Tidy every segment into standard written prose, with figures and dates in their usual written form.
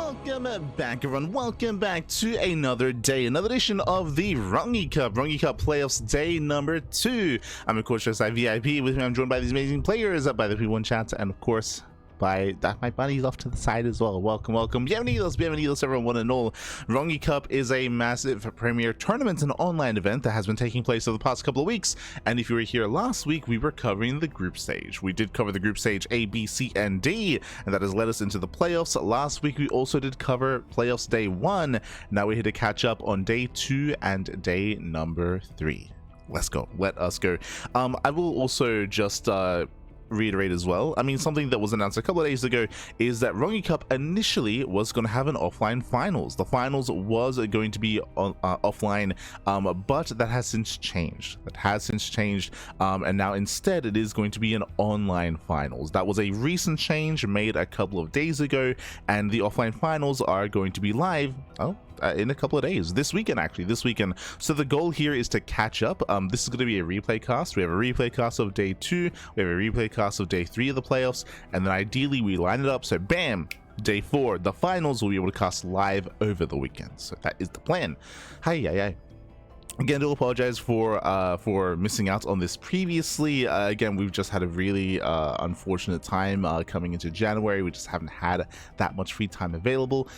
Welcome back, everyone. Welcome back to another day, another edition of the Rongyi Cup playoffs, day number 2. I'm of course just VIP. With me, I'm joined by these amazing players, by the P1 chat, and of course by my buddies off to the side as well. Welcome. Bienvenidos, everyone, one and all. Rongyi Cup is a massive premier tournament and online event that has been taking place over the past couple of weeks. And if you were here last week, we were covering the group stage. We did cover the group stage A, B, C, and D, and that has led us into the playoffs. Last week, we also did cover playoffs day 1. Now we're here to catch up on day 2 and day number 3. Let's go. Let us go. I will also just reiterate as well. I mean, something that was announced a couple of days ago is that Rongyi Cup initially was going to have an offline finals. The finals was going to be offline, but that has since changed. And now instead it is going to be an online finals. That was a recent change made a couple of days ago, and the offline finals are going to be live in a couple of days, this weekend. So the goal here is to catch up. This is going to be a replay cast. We have a replay cast of day 2, we have a replay cast of day 3 of the playoffs, and then ideally we line it up so bam, day 4, the finals, will be able to cast live over the weekend. So that is the plan. Hi. Again, do apologize for missing out on this previously. Again, we've just had a really unfortunate time coming into January. We just haven't had that much free time available.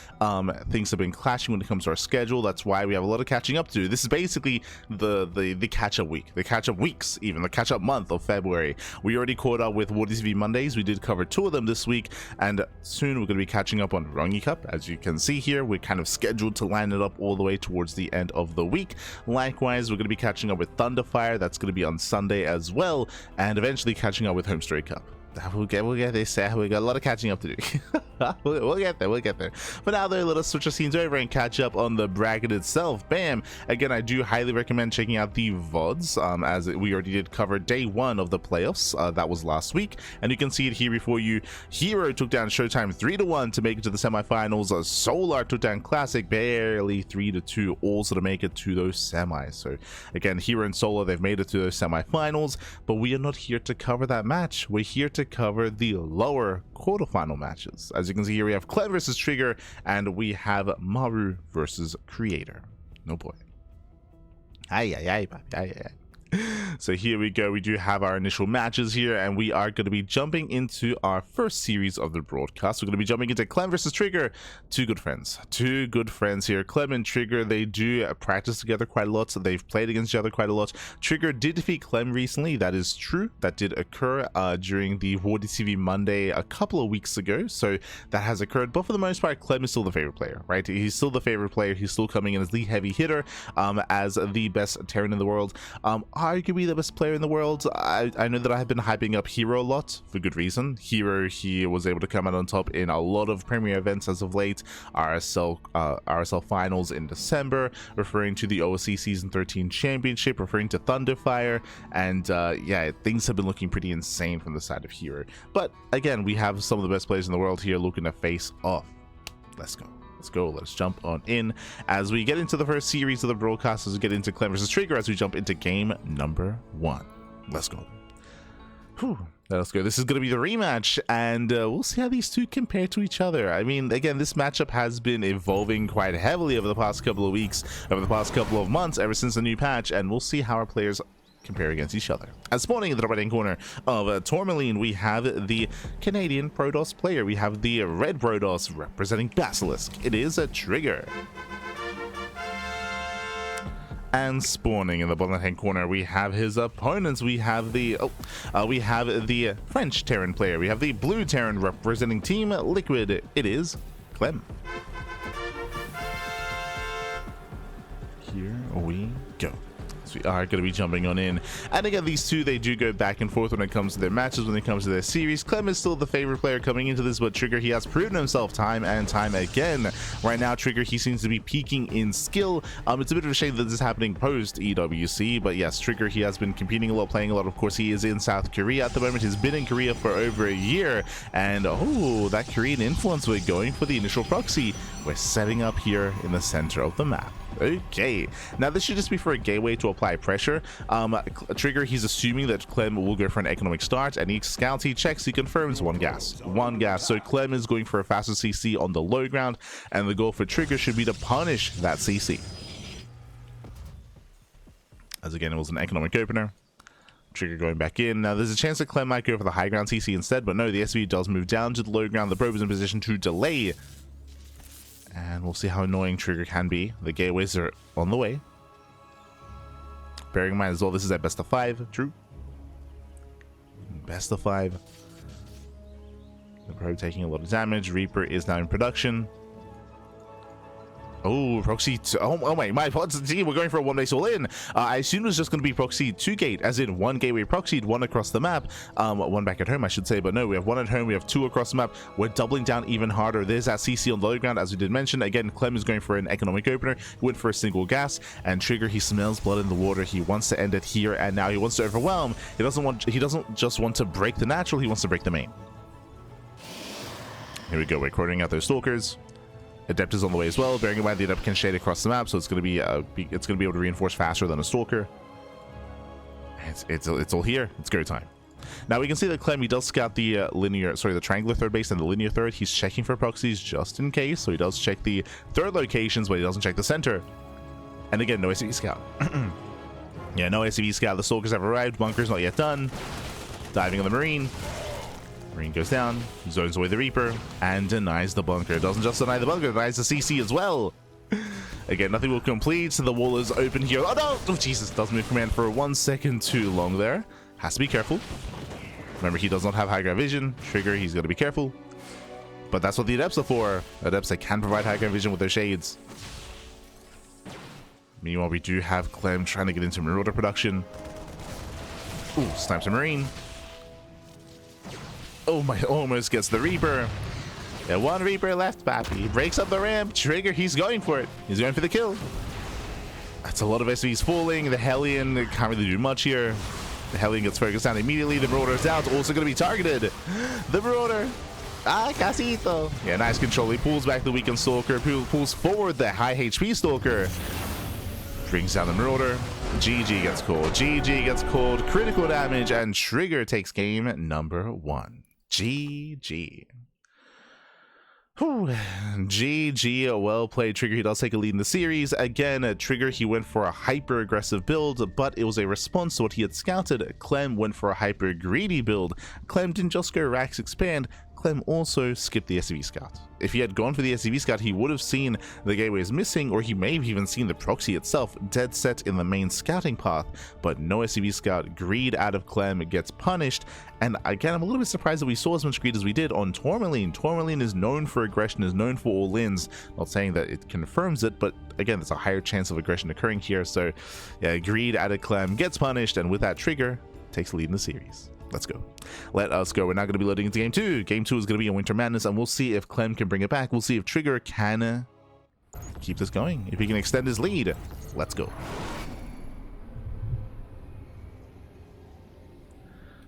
Things have been clashing when it comes to our schedule. That's why we have a lot of catching up to do. This is basically the catch-up week, the catch-up weeks, even the catch-up month of February. We already caught up with TV Mondays. We did cover 2 of them this week, and soon we're going to be catching up on Rongyi Cup. As you can see here, we're kind of scheduled to line it up all the way towards the end of the week. Likewise, we're going to be catching up with Thunderfire. That's going to be on Sunday as well, and eventually catching up with Home Story Cup. We'll get there. We got a lot of catching up to do. we'll get there. But now though, let us switch our scenes over and catch up on the bracket itself. Bam! Again, I do highly recommend checking out the VODs, as we already did cover day 1 of the playoffs. That was last week, and you can see it here before you. Hero took down Showtime 3-1 to make it to the semifinals. Solar took down Classic barely 3-2, also to make it to those semis. So again, Hero and Solar, they've made it to those semifinals, but we are not here to cover that match. We're here to cover the lower quarterfinal matches. As you can see here, we have Clem versus Trigger, and we have Maru versus Creator. No boy. Ay. So here we go. We do have our initial matches here, and we are going to be jumping into our first series of the broadcast. We're going to be jumping into Clem versus Trigger. Two good friends here. Clem and Trigger, they do practice together quite a lot, so they've played against each other quite a lot. Trigger did defeat Clem recently. That is true. That did occur during the TV Monday a couple of weeks ago, so that has occurred. But for the most part, Clem is still the favorite player, right? He's still the favorite player. He's still coming in as the heavy hitter, as the best Terran in the world. Arguably the best player in the world. I know that I have been hyping up Hero a lot for good reason. Hero, he was able to come out on top in a lot of premier events as of late. RSL finals in December, referring to the OSC season 13 championship, referring to Thunderfire, and yeah, things have been looking pretty insane from the side of Hero. But again, we have some of the best players in the world here looking to face off. Let's go. Let's jump on in as we get into the first series of the broadcast, as we get into Clem versus Trigger, as we jump into game number 1. Let's go. Let's go. This is going to be the rematch, and we'll see how these two compare to each other. I mean, again, this matchup has been evolving quite heavily over the past couple of weeks, over the past couple of months, ever since the new patch, and we'll see how our players compare against each other. As spawning in the right-hand corner of Tourmaline, we have the Canadian Protoss player. We have the red Protoss representing Basilisk. It is a Trigger. And spawning in the bottom left-hand corner, we have his opponents. We have the French Terran player. We have the blue Terran representing Team Liquid. It is Clem. Here we go. We are going to be jumping on in, and again, these two, they do go back and forth when it comes to their matches, when it comes to their series. Clem is still the favorite player coming into this, but Trigger, he has proven himself time and time again. Right now, Trigger, he seems to be peaking in skill. It's a bit of a shame that this is happening post EWC, but yes, Trigger, he has been competing a lot, playing a lot. Of course, he is in South Korea at the moment. He's been in Korea for over a year, and oh, that Korean influence, we're going for the initial proxy. We're setting up here in the center of the map. Okay, now this should just be for a gateway to apply pressure. Trigger, he's assuming that Clem will go for an economic start, and he scouts, he checks, he confirms one gas. So Clem is going for a faster CC on the low ground, and the goal for Trigger should be to punish that CC. As again, it was an economic opener. Trigger going back in. Now there's a chance that Clem might go for the high ground CC instead, but no, the SCB does move down to the low ground. The probe is in position to delay, and we'll see how annoying Trigger can be. The gateways are on the way. Bearing in mind as well, this is at best of 5. True. Best of 5. The probe taking a lot of damage. Reaper is now in production. Oh, proxy. Oh my apologies. We're going for a 1-base all in. I assumed it was just going to be proxy 2 gate, as in 1 gateway proxied, 1 across the map. 1 back at home, I should say, but no, we have 1 at home, we have 2 across the map. We're doubling down even harder. There's that CC on the low ground, as we did mention. Again, Clem is going for an economic opener. He went for a single gas, and Trigger, he smells blood in the water. He wants to end it here and now. He wants to overwhelm. He doesn't just want to break the natural, he wants to break the main. Here we go. We're quartering out those stalkers. Adept is on the way as well. Bearing in mind the Adept can shade across the map, so it's going to be able to reinforce faster than a Stalker. It's all here. It's go time. Now we can see that Clem, he does scout the the triangular third base and the linear third. He's checking for proxies just in case, so he does check the third locations, but he doesn't check the center. And again, no SCB scout. Yeah, no SCB scout. The Stalkers have arrived. Bunker's not yet done. Diving on the Marine. Marine goes down, zones away the Reaper, and denies the bunker. Doesn't just deny the bunker, denies the CC as well. Again, nothing will complete, so the wall is open here. Oh no! Oh Jesus, does move command for 1 second too long there. Has to be careful. Remember, he does not have high ground vision. Trigger, he's got to be careful. But that's what the Adepts are for. Adepts that can provide high ground vision with their shades. Meanwhile, we do have Clem trying to get into Marauder production. Ooh, snipes a Marine. Oh my, almost gets the Reaper. Yeah, 1 Reaper left, Pappy. He breaks up the ramp. Trigger, he's going for it. He's going for the kill. That's a lot of SCVs falling. The Hellion can't really do much here. The Hellion gets focused down immediately. The Marauder's out. Also going to be targeted. The Marauder. Ah, Casito. Yeah, nice control. He pulls back the weakened Stalker. Pulls forward the high HP Stalker. Brings down the Marauder. GG gets called. GG gets called. Critical damage, and Trigger takes game number 1. GG. Whew. GG, well played, Trigger. He does take a lead in the series. Again, Trigger, he went for a hyper aggressive build, but it was a response to what he had scouted. Clem went for a hyper greedy build. Clem didn't just go Rax expand. Clem also skipped the SCV scout. If he had gone for the SCV scout, he would have seen the gateways missing, or he may have even seen the proxy itself dead set in the main scouting path. But no SCV scout. Greed out of Clem gets punished. And again, I'm a little bit surprised that we saw as much greed as we did on Tourmaline. Tourmaline is known for aggression, is known for all-ins. Not saying that it confirms it, but again, there's a higher chance of aggression occurring here. So yeah, greed out of Clem gets punished, and with that, Trigger takes the lead in the series. Let's go. Let us go. We're now going to be loading into game 2. Game 2 is going to be a Winter Madness, and we'll see if Clem can bring it back. We'll see if Trigger can keep this going, if he can extend his lead. Let's go.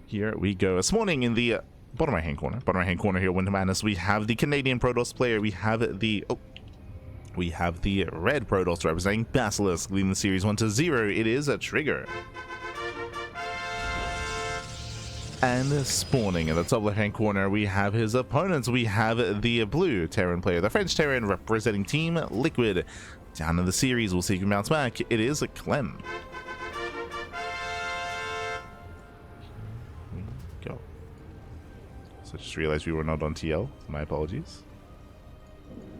Here we go. This morning in the bottom right hand corner here, Winter Madness, we have the Canadian Protoss player. We have the red Protoss representing Basilisk, leading the series 1-0. It is a Trigger. And spawning in the top left hand corner, we have his opponents. We have the blue Terran player, the French Terran representing Team Liquid. Down in the series, we'll see who bounce back. It is a Clem. Go. So just realized we were not on TL. My apologies.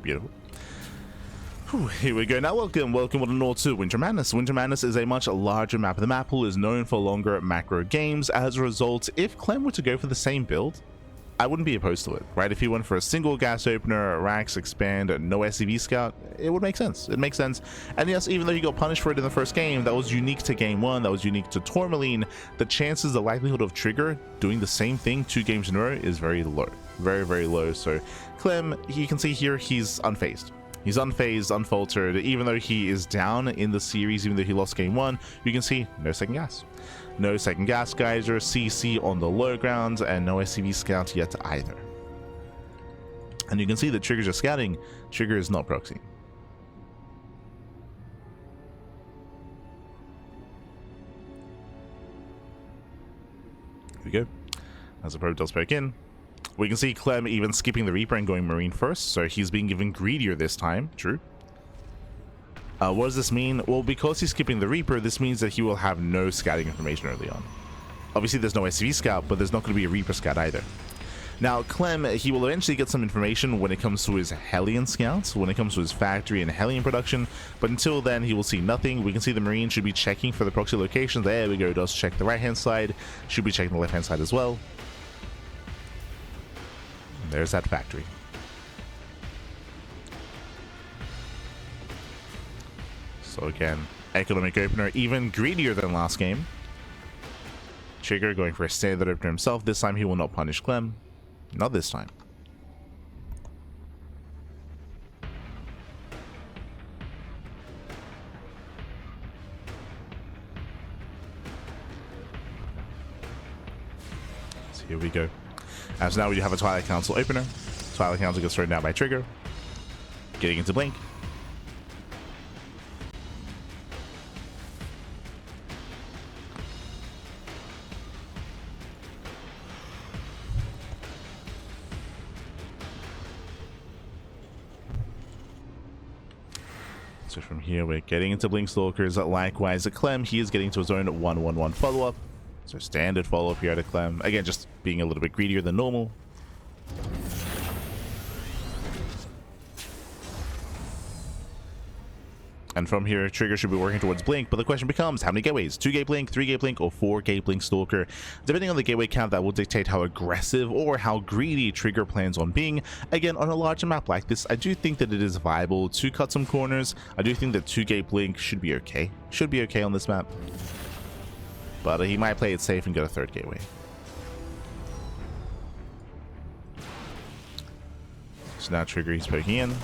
Beautiful. Here we go. Now welcome one and all to Winter Madness. Winter Madness is a much larger map. The map pool is known for longer macro games. As a result, if Clem were to go for the same build, I wouldn't be opposed to it, right? If he went for a single gas opener, Rax, expand, no SCV scout, it would make sense. It makes sense. And yes, even though he got punished for it in the first game, that was unique to game 1, that was unique to Tourmaline, the chances, the likelihood of Trigger doing the same thing 2 games in a row is very low. Very, very low. So Clem, you can see here, he's unfazed. He's unfazed, unfaltered. Even though he is down in the series, even though he lost game 1, you can see no second gas. No second gas geyser, CC on the low ground, and no SCV scout yet either. And you can see that Trigger's just scouting. Trigger is not proxy. go. As the probe does poke in, we can see Clem even skipping the Reaper and going Marine first, so he's being given greedier this time. True. What does this mean? Well, because he's skipping the Reaper, this means that he will have no scouting information early on. Obviously, there's no SCV scout, but there's not going to be a Reaper scout either. Now, Clem, he will eventually get some information when it comes to his Hellion scouts, when it comes to his factory and Hellion production, but until then, he will see nothing. We can see the Marine should be checking for the proxy locations. There we go, does check the right-hand side, should be checking the left-hand side as well. And there's that factory. So again, economic opener, even greedier than last game. Trigger going for a standard opener himself. This time he will not punish Clem. Not this time. So here we go. As now we have a Twilight Council opener. Twilight Council gets thrown down by Trigger. Getting into Blink. So from here, we're getting into Blink Stalkers. Likewise, Clem, he is getting to his own 1-1-1 follow-up. So standard follow-up here to Clem. Again, just being a little bit greedier than normal. And from here, Trigger should be working towards Blink, but the question becomes, how many gateways? 2-gate Blink, 3-gate Blink, or 4-gate Blink Stalker? Depending on the gateway count, that will dictate how aggressive or how greedy Trigger plans on being. Again, on a larger map like this, I do think that it is viable to cut some corners. I do think that 2-gate Blink should be okay. Should be okay on this map. But he might play it safe and get a 3rd gateway. So now Trigger, he's poking in.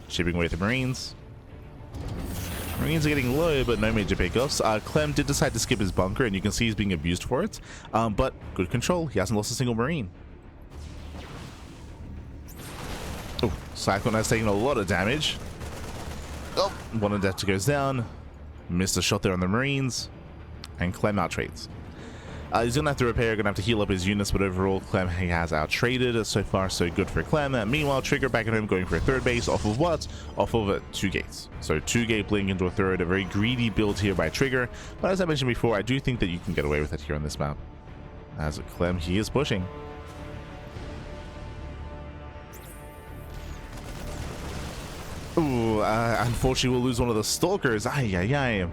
Chipping away at the Marines. Marines are getting low, but no major pickoffs. Clem did decide to skip his bunker, and you can see he's being abused for it. But good control. He hasn't lost a single Marine. Oh, Cyclone has taken a lot of damage. Oh, one of that goes down. Missed a shot there on the Marines. And Clem out-trades. He's going to have to repair, going to have to heal up his units, but overall, Clem, he has out-traded. So far, so good for Clem. Meanwhile, Trigger back at home going for a 3rd base off of what? Off of 2 gates. So 2-gate Blink into a 3rd, a very greedy build here by Trigger. But as I mentioned before, I do think that you can get away with it here on this map. As Clem, he is pushing. Ooh, unfortunately, we'll lose one of the Stalkers. Ay, ay, ay.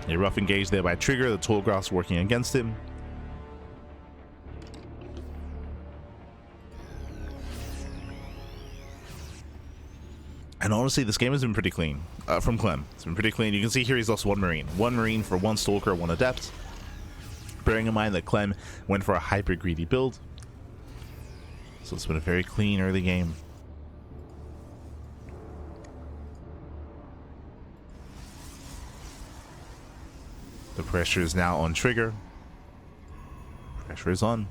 A rough engage there by Trigger. The tall grass working against him. And honestly, this game has been pretty clean from Clem. It's been pretty clean. You can see here he's lost 1 Marine. 1 Marine for 1 Stalker, 1 Adept. Bearing in mind that Clem went for a hyper greedy build. So it's been a very clean early game. The pressure is now on Trigger. Pressure is on.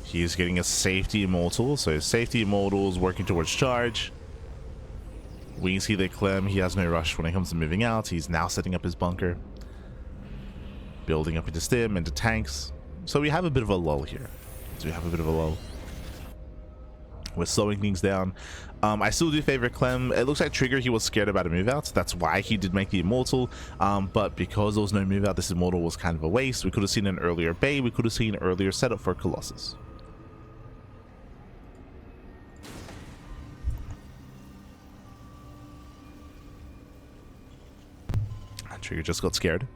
He is getting a safety immortal, so safety immortals working towards charge. We can see that Clem, he has no rush when it comes to moving out. He's now setting up his bunker. Building up into stim, into tanks. So we have a bit of a lull here. We're slowing things down. I still do favor Clem. It looks like Trigger, he was scared about a move out. That's why he did make the immortal. But because there was no move out, this immortal was kind of a waste. We could have seen an earlier bay. We could have seen an earlier setup for Colossus. Trigger just got scared.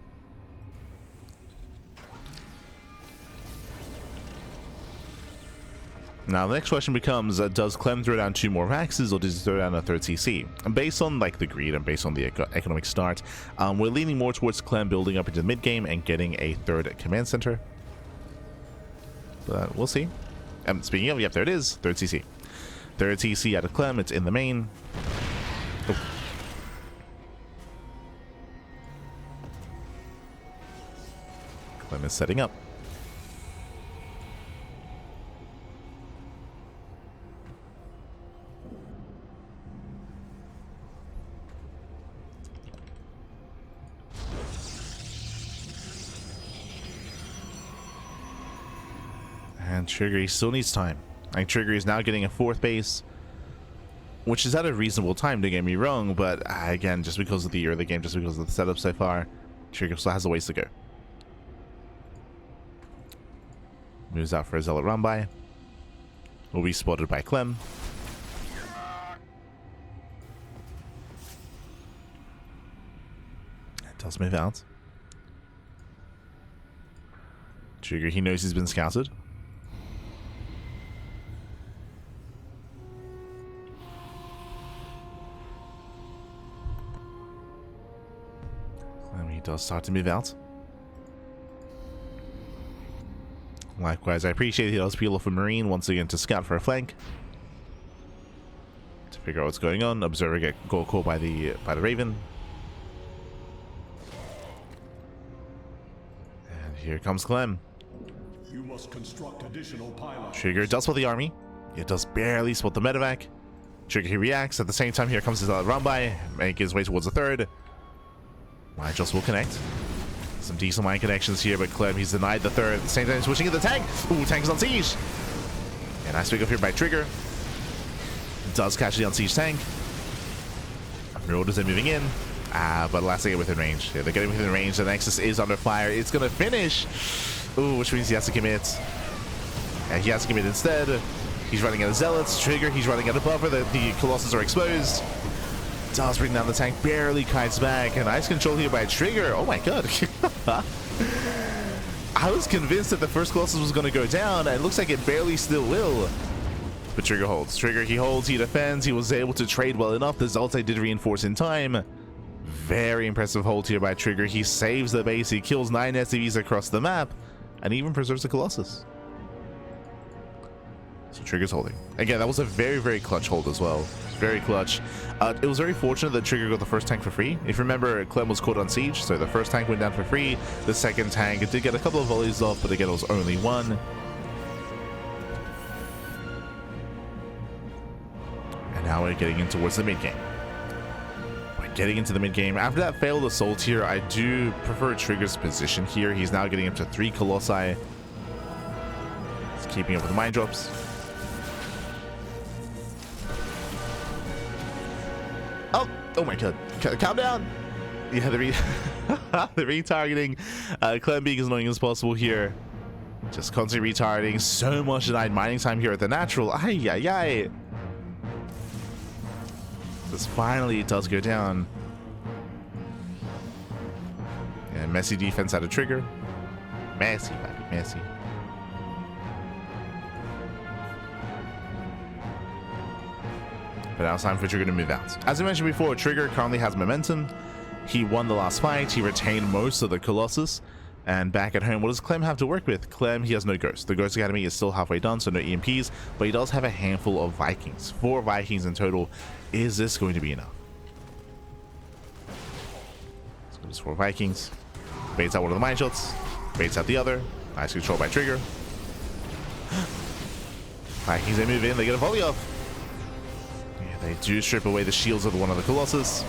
Now the next question becomes, does Clem throw down 2 more Maxes, or does he throw down a 3rd CC? And based on like the greed and based on the economic start, we're leaning more towards Clem building up into the mid game and getting a 3rd command center. But we'll see. And speaking of, yep, there it is, 3rd CC. 3rd CC out of Clem, it's in the main. Oh. Clem is setting up. Trigger, he still needs time. Like, Trigger is now getting a 4th base, which is at a reasonable time, don't get me wrong, but again, just because of the early game, just because of the setup so far, Trigger still has a ways to go. Moves out for a Zealot run by. Will be spotted by Clem. Does move out. Trigger, he knows he's been scouted. And he does start to move out. Likewise, I appreciate he does peel off a Marine once again to scout for a flank. To figure out what's going on. Observer get caught by the Raven. And here comes Clem. You must construct additional pylons. Trigger does spot the army. It does barely spot the medevac. Trigger, he reacts. At the same time, here comes his run by. Make his way towards the 3rd. Mine just will connect. Some decent mine connections here, but Clem, he's denied the 3rd. At the same time, switching in the tank. Ooh, tank's on siege. And nice pick up here by Trigger. Does catch the unsieged tank. Marauders are moving in. But last they get within range. Yeah, they're getting within range. The Nexus is under fire. It's going to finish. Ooh, which means he has to commit. And he has to commit instead. He's running out of Zealots. Trigger, he's running out of buffer. The Colossus are exposed. Does bring down the tank. Barely kites back. And nice control here by Trigger. Oh my god. I was convinced that the first Colossus was going to go down. And it looks like it barely still will. But Trigger holds. Trigger, he holds. He defends. He was able to trade well enough. The Zealot did reinforce in time. Very impressive hold here by Trigger. He saves the base. He kills 9 SCVs across the map. And even preserves the Colossus. So Trigger's holding. Again, that was a very, very clutch hold as well. Very clutch. It was very fortunate that Trigger got the first tank for free. If you remember, Clem was caught on siege, so the first tank went down for free. The second tank, it did get a couple of volleys off, but again, it was only one. And now we're getting in towards the mid game. We're getting into the mid game. After that failed assault here, I do prefer Trigger's position here. He's now getting up to 3 Colossi. He's keeping up with the mine drops. Oh my god. Calm down. Yeah, the retargeting. Clem being as annoying as possible here. Just constantly retargeting. So much denied mining time here at the natural. Ay, ay, ay. This finally does go down. Yeah, messy defense out of Trigger. Messy, baby, messy. But now it's time for Trigger to move out. As I mentioned before, Trigger currently has momentum. He won the last fight. He retained most of the Colossus. And back at home, what does Clem have to work with? Clem, he has no Ghost. The Ghost Academy is still halfway done, so no EMPs. But he does have a handful of Vikings. 4 Vikings in total. Is this going to be enough? Let's go to 4 Vikings. Baits out one of the mine shots. Baits out the other. Nice control by Trigger. Vikings, they move in. They get a volley off. They do strip away the shields of one of the Colossus.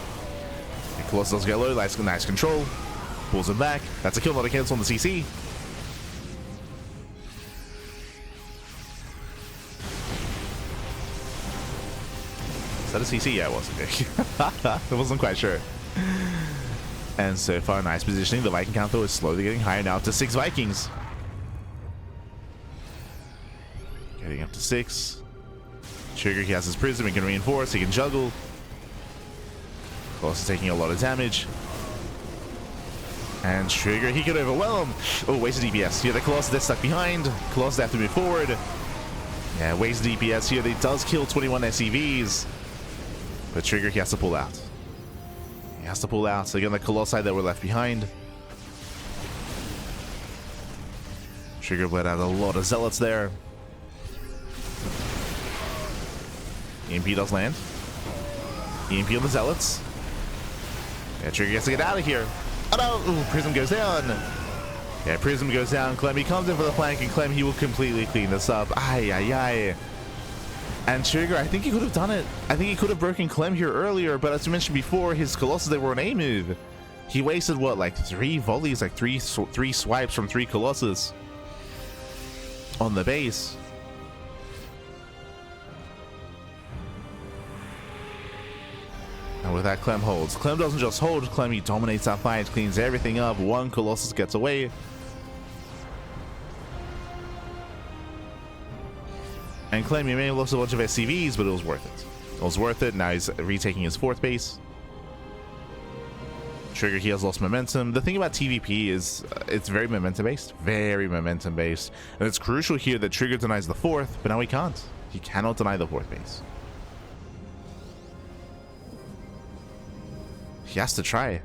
The Colossus does get low. Nice control. Pulls him back. That's a kill, not a cancel on the CC. Is that a CC? Yeah, it was. Okay. I wasn't quite sure. And so far, nice positioning. The Viking count, though, is slowly getting higher now up to 6 Vikings. Getting up to 6. Trigger, he has his prism, he can reinforce, he can juggle. Also taking a lot of damage. And Trigger, he can overwhelm. Oh, wasted DPS. Here the Colossus, they're stuck behind. Colossus have to move forward. Yeah, wasted DPS here. They does kill 21 SCVs. But Trigger, he has to pull out. He has to pull out. So again, the Colossi that were left behind. Trigger bled out a lot of Zealots there. EMP does land. EMP on the Zealots. Yeah, Trigger has to get out of here. Oh no! Ooh, Prism goes down. Yeah, Prism goes down. Clem, he comes in for the flank, and Clem, he will completely clean this up. Ay, ay, ay. And Trigger, I think he could have done it. I think he could have broken Clem here earlier, but as you mentioned before, his Colossus, they were an A move. He wasted, what, like 3 volleys, like three swipes from 3 Colossus. on the base. And with that, Clem holds. Clem doesn't just hold, Clem, he dominates that fight, cleans everything up. One Colossus gets away. And Clem, he may have lost a bunch of SCVs, but it was worth it. It was worth it. Now he's retaking his 4th base. Trigger, he has lost momentum. The thing about TvP is it's very momentum based. Very momentum based. And it's crucial here that Trigger denies the 4th, but now he can't. He cannot deny the 4th base. He has to try.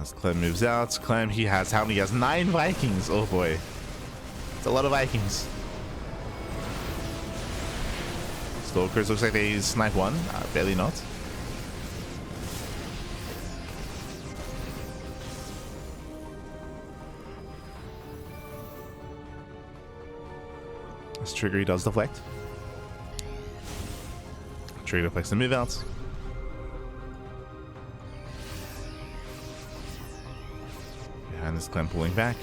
As Clem moves out, Clem, he has how many? He has 9 Vikings. Oh boy. It's a lot of Vikings. Stalkers, looks like they snipe one. Barely not. As Trigger, he does deflect. Trigger deflects the move out. Behind this Clem pulling back.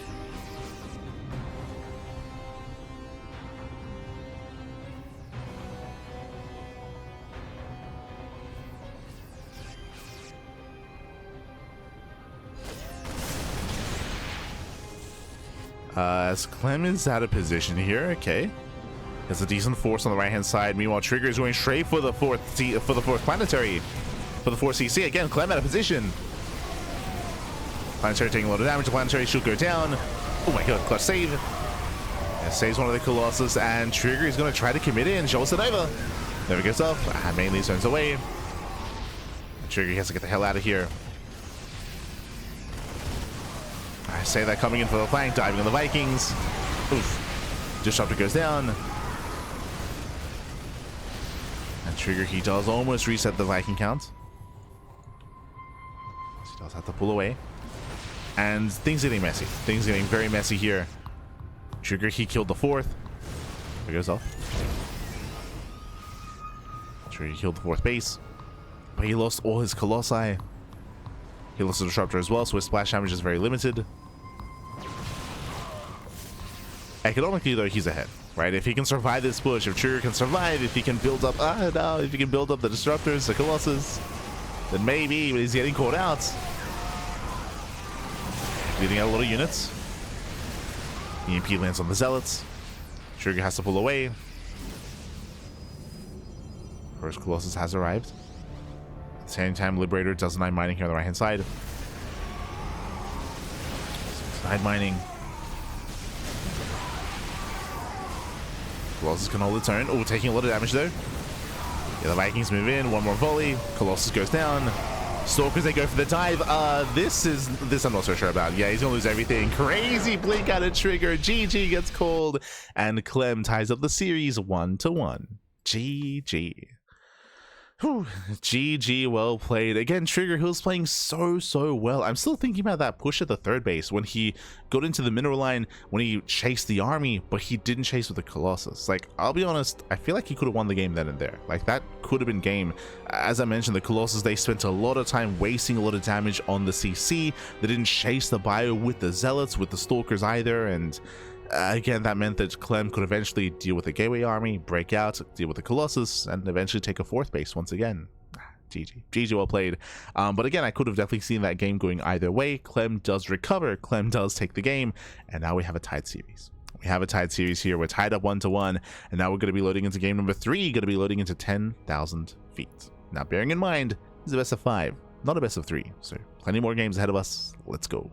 As Clem is out of position here, okay. There's a decent force on the right hand side. Meanwhile, Trigger is going straight for the fourth planetary, for the 4th CC. Again, Clem out of position. Planetary taking a lot of damage. The planetary should go down. Oh my god, clutch save. It saves one of the Colossus, and Trigger is going to try to commit it and show us it over. Never gets off. Mainly turns away. Trigger has to get the hell out of here. I say that coming in for the flank, diving on the Vikings. Oof. Disruptor goes down. And Trigger, he does almost reset the Viking count. He does have to pull away. And things getting messy. Things getting very messy here. Trigger, he killed the 4th. There goes off. Trigger killed the 4th base. But he lost all his Colossi. He lost the Disruptor as well, so his splash damage is very limited. Economically, though, he's ahead, right? If he can survive this push, if Trigger can survive, if he can build up, if he can build up the Disruptors, the Colossus, then maybe, but he's getting caught out. Leading out a lot of units. EMP lands on the Zealots. Trigger has to pull away. First Colossus has arrived. At the same time, Liberator does 9 mining here on the right hand side. 9 mining. Colossus can hold the turn. Oh, taking a lot of damage though. Yeah, the Vikings move in. One more volley. Colossus goes down. Stalkers, they go for the dive. This I'm not so sure about. Yeah, he's gonna lose everything. Crazy blink out of Trigger. GG gets called, and Clem ties up the series 1-1. GG. Whew. GG, well played. Again, Trigger, he was playing so well. I'm still thinking about that push at the 3rd base when he got into the mineral line, when he chased the army, but he didn't chase with the Colossus. Like, I'll be honest, I feel like he could have won the game then and there. Like, that could have been game. As I mentioned, the Colossus, they spent a lot of time wasting a lot of damage on the CC. They didn't chase the bio with the Zealots, with the Stalkers either, and again, that meant that Clem could eventually deal with the Gateway Army, break out, deal with the Colossus, and eventually take a 4th base once again. GG. GG, well played. But again, I could have definitely seen that game going either way. Clem does recover, Clem does take the game, and now we have a tied series. We have a tied series here. We're tied up 1-1, and now we're going to be loading into game number 3, going to be loading into 10,000 feet. Now, bearing in mind, this is a best of 5, not a best of 3, so plenty more games ahead of us. Let's go.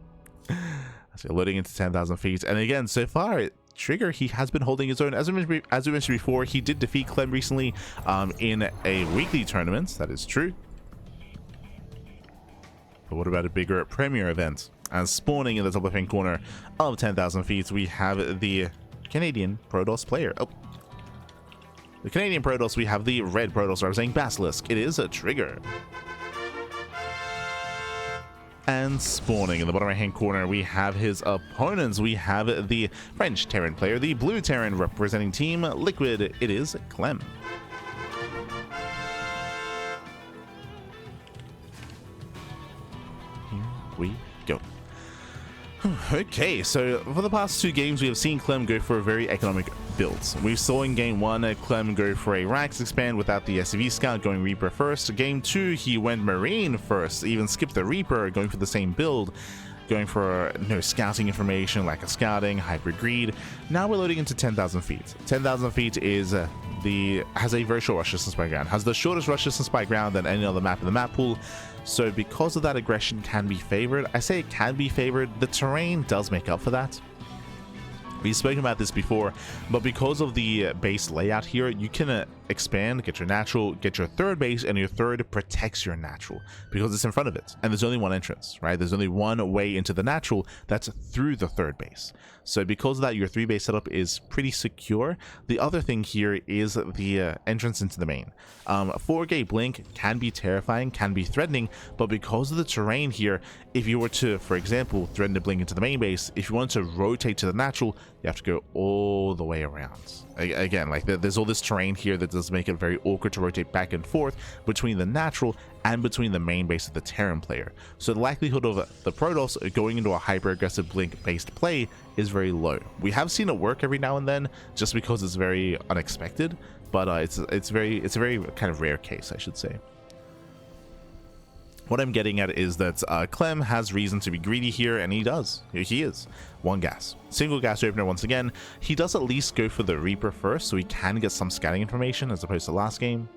So loading into 10,000 feet, and again, so far, Trigger, he has been holding his own. As we mentioned before, he did defeat Clem recently in a weekly tournament. That is true. But what about a bigger premier event? And spawning in the top left-hand corner of 10,000 feet, we have the Canadian Protoss player. Oh, the Canadian Protoss. We have the red Protoss representing Basilisk. It is a Trigger. And spawning in the bottom right hand corner, we have his opponents. We have the French Terran player, the blue Terran representing Team Liquid. It is Clem. Here we go. Okay, so for the past 2 games, we have seen Clem go for a very economic builds. We saw in game 1 Clem go for a Rax expand without the SCV scout, going Reaper first. Game 2, he went Marine first, even skipped the Reaper, going for the same build, going for no scouting information, lack of scouting, hybrid greed. Now we're loading into 10,000 feet. 10,000 feet is has a very short rush distance by ground, has the shortest rush distance by ground than any other map in the map pool. So because of that, aggression can be favored. I say it can be favored. The terrain does make up for that. We've spoken about this before, but because of the base layout here, you can expand, get your natural, get your third base, and your third protects your natural because it's in front of it. And there's only one entrance, right? There's only one way into the natural, that's through the third base. So because of that, your 3-base setup is pretty secure. The other thing here is the entrance into the main. 4-gate blink can be terrifying, can be threatening, but because of the terrain here, if you were to, for example, threaten to blink into the main base, if you want to rotate to the natural, you have to go all the way around. Again, like there's all this terrain here that does make it very awkward to rotate back and forth between the natural and between the main base of the Terran player. So the likelihood of the Protoss going into a hyper aggressive blink based play is very low. We have seen it work every now and then just because it's very unexpected, but it's a very kind of rare case, I should say. What I'm getting at is that Clem has reason to be greedy here, and he does. He is. 1 gas. Single gas opener once again. He does at least go for the Reaper first, so he can get some scouting information as opposed to last game.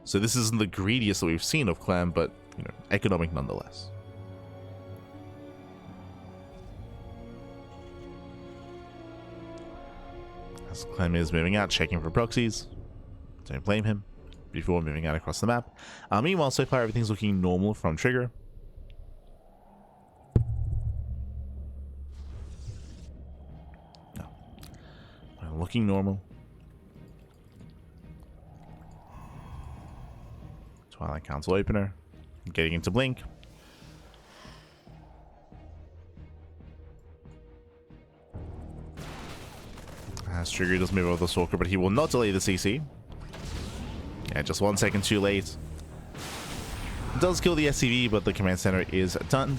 So this isn't the greediest that we've seen of Clem, but you know, economic nonetheless. As Clem is moving out, checking for proxies. Don't blame him. Before moving out across the map. Meanwhile, so far everything's looking normal from Trigger. No. Looking normal. Twilight Council opener. Getting into blink. As Trigger does move over the Stalker, but he will not delay the CC. Yeah, just 1 second too late. Does kill the SCV, but the command center is done.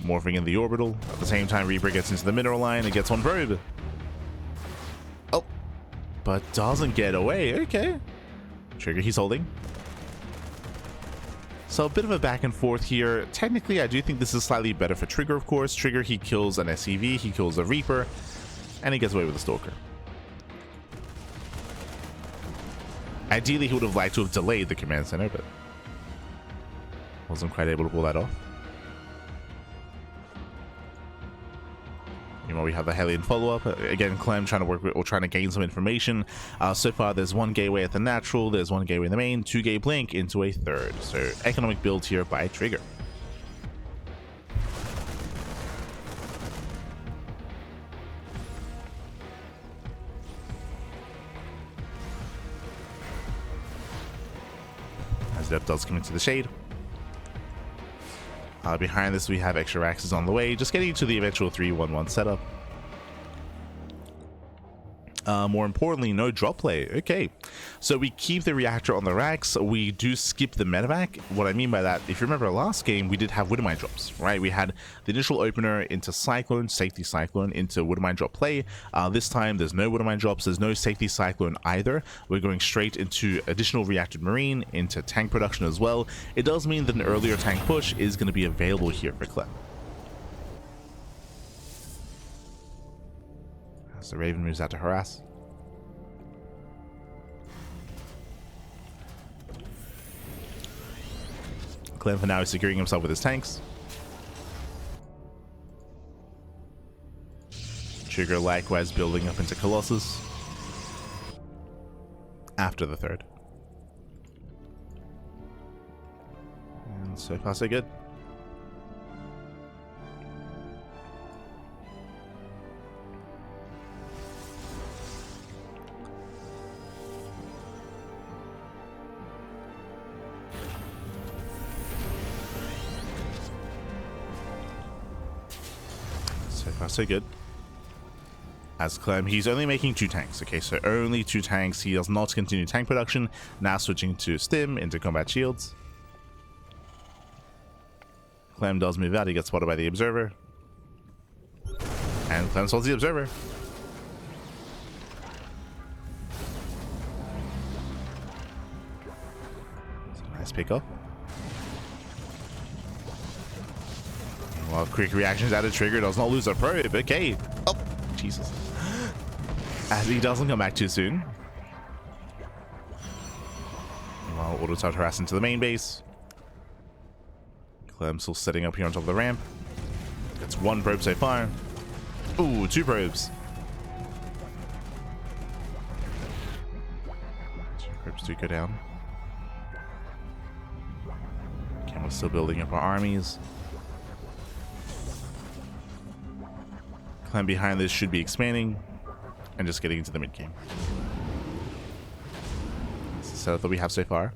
Morphing in the orbital. At the same time, Reaper gets into the mineral line and gets 1 probe. Oh, but doesn't get away. Okay. Trigger, he's holding. So a bit of a back and forth here. Technically, I do think this is slightly better for Trigger, of course. Trigger, he kills an SCV, he kills a Reaper, and he gets away with the Stalker. Ideally, he would have liked to have delayed the command center, but wasn't quite able to pull that off. Meanwhile, we have the Hellion follow-up. Again, Clem trying to work with, or trying to gain some information. So far, there's 1 gateway at the natural, there's 1 gateway in the main, 2-gate blink into a third. So economic build here by Trigger. That does come into the shade. Behind this, we have extra Raxes on the way, just getting to the eventual 3-1-1 setup. More importantly, no drop play. Okay, so we keep the reactor on the racks. We do skip the medevac. What I mean by that, if you remember last game, we did have Widowmine drops, right? We had the initial opener into Cyclone, safety Cyclone, into Widowmine drop play. This time, there's no Widowmine drops. There's no safety Cyclone either. We're going straight into additional reacted Marine, into tank production as well. It does mean that an earlier tank push is going to be available here for Clem. As the Raven moves out to harass. Clem for now is securing himself with his tanks. Trigger likewise building up into Colossus. After the third. And so far so good. So far, so good. As Clem, he's only making 2 tanks. Okay, so only 2 tanks. He does not continue tank production. Now switching to stim into combat shields. Clem does move out. He gets spotted by the observer. And Clem solves the observer. Nice pickup. Well, quick reactions out of Trigger does not lose a probe. Okay. Oh, Jesus. As he doesn't come back too soon. Meanwhile, auto start harassing to the main base. Clem still setting up here on top of the ramp. Gets 1 probe so far. Ooh, 2 probes. 2 probes do go down. Okay, we're still building up our armies. Clem behind this should be expanding and just getting into the mid game. That's the setup that we have so far.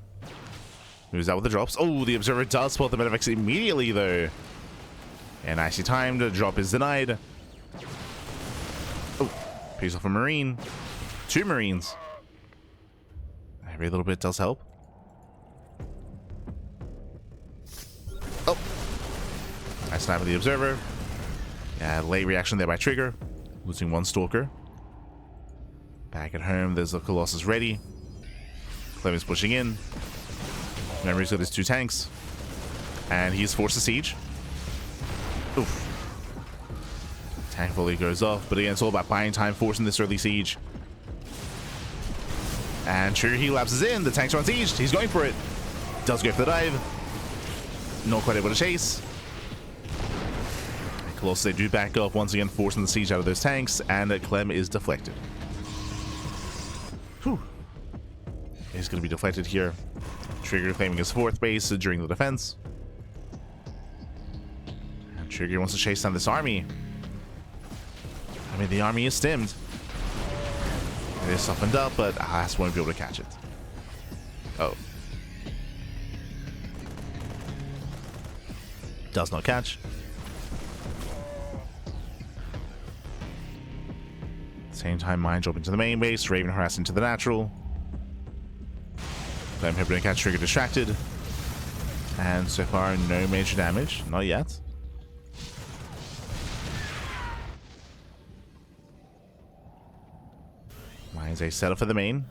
Moves out with the drops. Oh, the observer does spot the Medivacs immediately though. And nicely timed. The drop is denied. Oh, pays off a Marine. 2 Marines. Every little bit does help. Oh. Nice snipe with the observer. Yeah, late reaction there by Trigger. Losing 1 Stalker. Back at home, there's the Colossus ready. Clem is pushing in. Memory's got his 2 tanks. And he's forced to siege. Oof. Tank volley goes off, but again, it's all about buying time, forcing this early siege. And Trigger, he lapses in. The tanks are on siege. He's going for it. Does go for the dive. Not quite able to chase. Colossus, they do back up, once again forcing the siege out of those tanks, and Clem is deflected. Whew. He's going to be deflected here. Trigger claiming his 4th base during the defense. And Trigger wants to chase down this army. I mean, the army is stimmed. It is softened up, but Haas won't be able to catch it. Oh. Does not catch. Same time, Mine drop into the main base, Raven harass into the natural. Clem hoping to catch Trigger distracted. And so far, no major damage. Not yet. Mine's a setup for the main.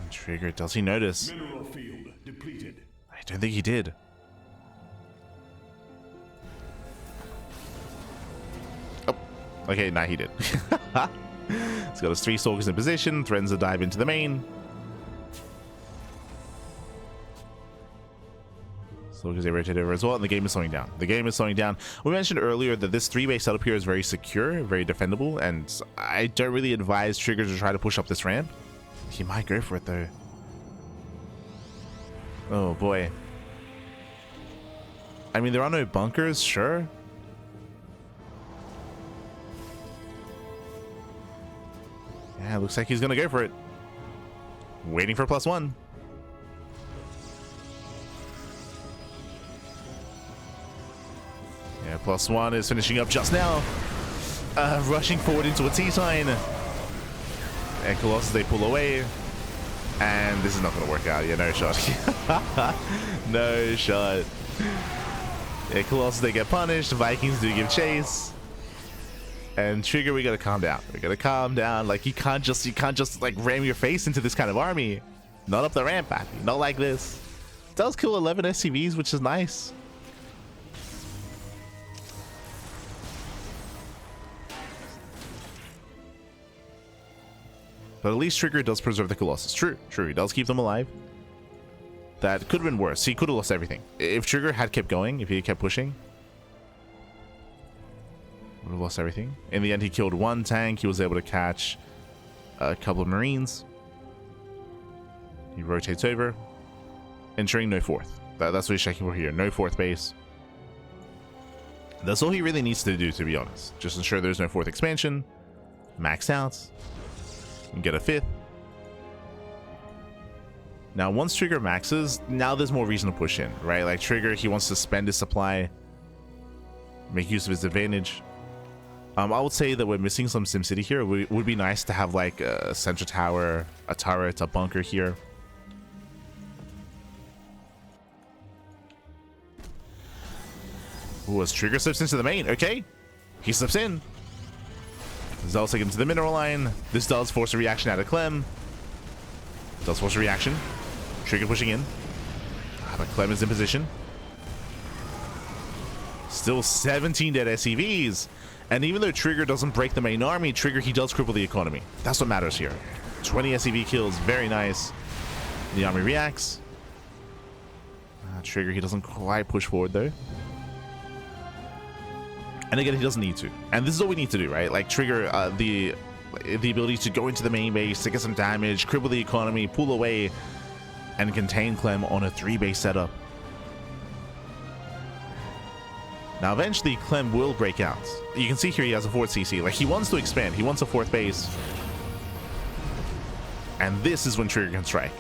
And Trigger, does he notice? Mineral field depleted. I don't think he did. Okay, nah, he did. He's got his 3 Stalkers in position, threatens to dive into the main. Stalkers, they rotate over as well, and the game is slowing down. The game is slowing down. We mentioned earlier that this 3-base setup here is very secure, very defendable, and I don't really advise Trigger to try to push up this ramp. He might go for it, though. Oh, boy. I mean, there are no bunkers, sure. Yeah, looks like he's gonna go for it. Waiting for +1. Yeah, +1 is finishing up just now. Rushing forward into a T-sign. And Colossus, they pull away. And this is not gonna work out. Yeah, no shot. No shot. Yeah, Colossus, they get punished. Vikings do give chase. And Trigger, we gotta calm down. We gotta calm down. Like, you can't just like ram your face into this kind of army. Not up the ramp, Pappy. Not like this. It does kill 11 SCVs, which is nice. But at least Trigger does preserve the Colossus. True, he does keep them alive. That could have been worse. He could have lost everything. If Trigger had kept going, if he had kept pushing, would have lost everything. In the end, he killed 1 tank. He was able to catch a couple of Marines. He rotates over, ensuring no 4th. That's what he's checking for here. No 4th base. That's all he really needs to do, to be honest. Just ensure there's no 4th expansion. Max out. And get a 5th. Now, once Trigger maxes, now there's more reason to push in, right? Like, Trigger, he wants to spend his supply. make use of his advantage. I would say that we're missing some SimCity here. It would be nice to have like a central tower, a turret, a bunker here. Ooh, as Trigger slips into the main. Okay, he slips in. Zell's taken to the mineral line. This does force a reaction out of Clem. Does force a reaction. Trigger pushing in. But Clem is in position. Still 17 dead SCVs. And even though Trigger doesn't break the main army, Trigger, he does cripple the economy. That's what matters here. 20 SCV kills. Very nice. The army reacts. Trigger, he doesn't quite push forward though. And again, he doesn't need to. And this is all we need to do, right? Like Trigger, the ability to go into the main base, to get some damage, cripple the economy, pull away, and contain Clem on a 3-base setup. Now, eventually, Clem will break out. You can see here he has a 4th CC. Like, he wants to expand. He wants a 4th base. And this is when Trigger can strike.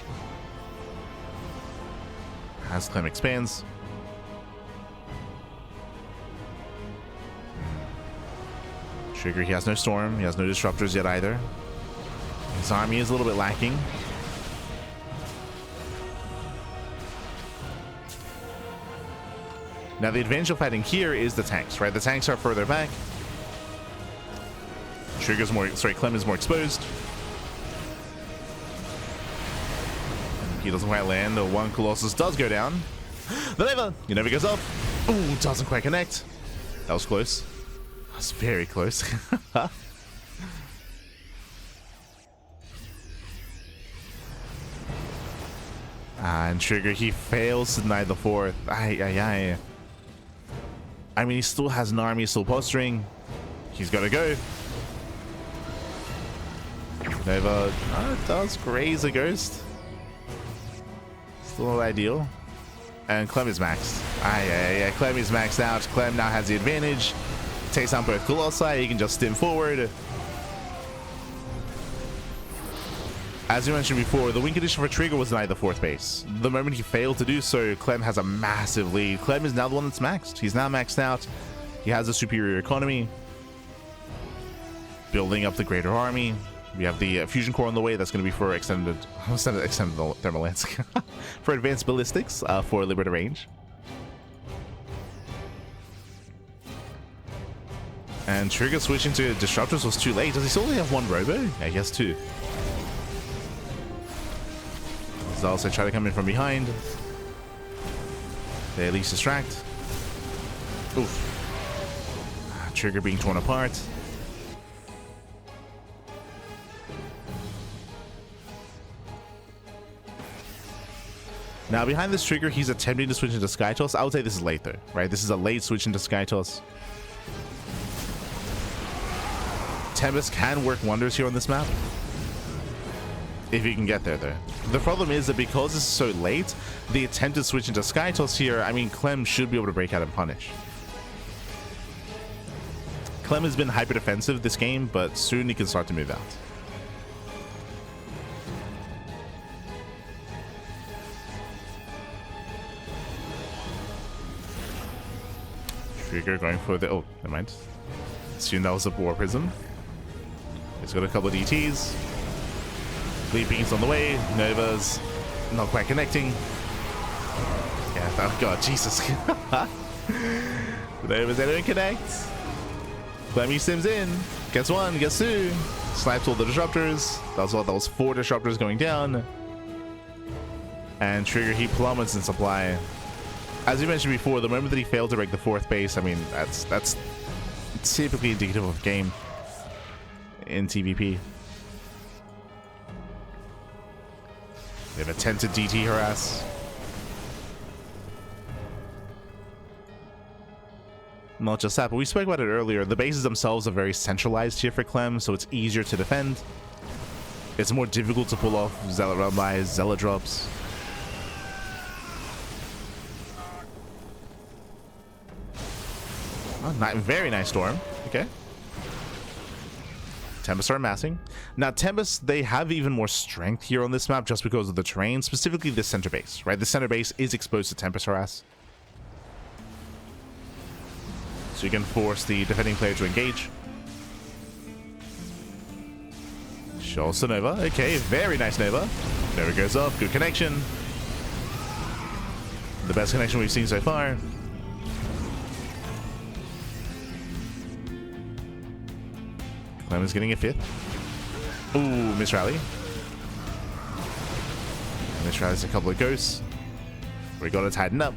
As Clem expands. Trigger, he has no storm. He has no disruptors yet either. His army is a little bit lacking. Now the advantage of fighting here is the tanks, right? The tanks are further back. Clem is more exposed. He doesn't quite land. The one Colossus does go down. He never goes up. Ooh, doesn't quite connect. That was close. That was very close. And Trigger, he fails to deny the 4th. I mean, he still has an army, still posturing. He's got to go. Nova does graze a ghost. Still not ideal. And Clem is maxed. Clem is maxed out. Clem now has the advantage. Takes down both Colossi. He can just stim forward. As we mentioned before, the win condition for Trigger was denied the 4th base. The moment he failed to do so, Clem has a massive lead. Clem is now the one that's maxed. He's now maxed out. He has a superior economy. Building up the greater army. We have the fusion core on the way. That's going to be for extended thermal lance. For advanced ballistics for limited range. And Trigger switching to disruptors was too late. Does he still only have 1 robo? Yeah, he has 2. Also try to come in from behind. They at least distract. Oof. Trigger being torn apart. Now behind this Trigger, he's attempting to switch into Sky Toss. I would say this is late though, right? This is a late switch into Sky Toss. Tempest can work wonders here on this map. If you can get there though. The problem is that because this is so late, the attempted switch into Sky Toss here, I mean, Clem should be able to break out and punish. Clem has been hyper defensive this game, but soon he can start to move out. Trigger going for the... Oh, never mind. Assume that was a War Prism. He's got a couple of DTs. Leaping's on the way. Nova's not quite connecting. Yeah, oh god, Jesus. Nova's they don't connect. Clemmy sims in. Gets 1, gets 2. Snipes all the disruptors. That was 4 disruptors going down. And Trigger, he plummets in supply. As we mentioned before, the moment that he failed to break the 4th base, I mean, that's typically indicative of game in TvP. They've attempted DT harass. Not just that, but we spoke about it earlier. The bases themselves are very centralized here for Clem, so it's easier to defend. It's more difficult to pull off Zealot Realm buys, Zealot drops. Oh, very nice storm. Okay. Tempest are amassing. Now, Tempest, they have even more strength here on this map just because of the terrain, specifically the center base, right? The center base is exposed to Tempest harass. so you can force the defending player to engage. Shows the Nova. Okay, very nice Nova. Nova goes up. Good connection. The best connection we've seen so far. Clem is getting a 5th. Ooh, miss rally. Miss rally's a couple of ghosts. We got to tighten up.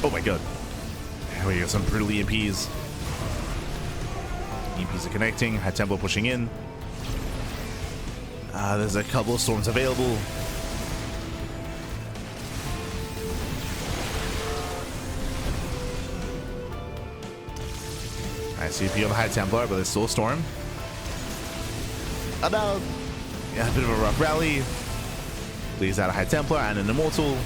Oh my god. There we go, some brutal EMPs. EMPs are connecting. High Templar pushing in. There's a couple of storms available. Nice CP on the High Templar, but there's still a storm. Oh no! Yeah, a bit of a rough rally. Leaves out a High Templar and an Immortal.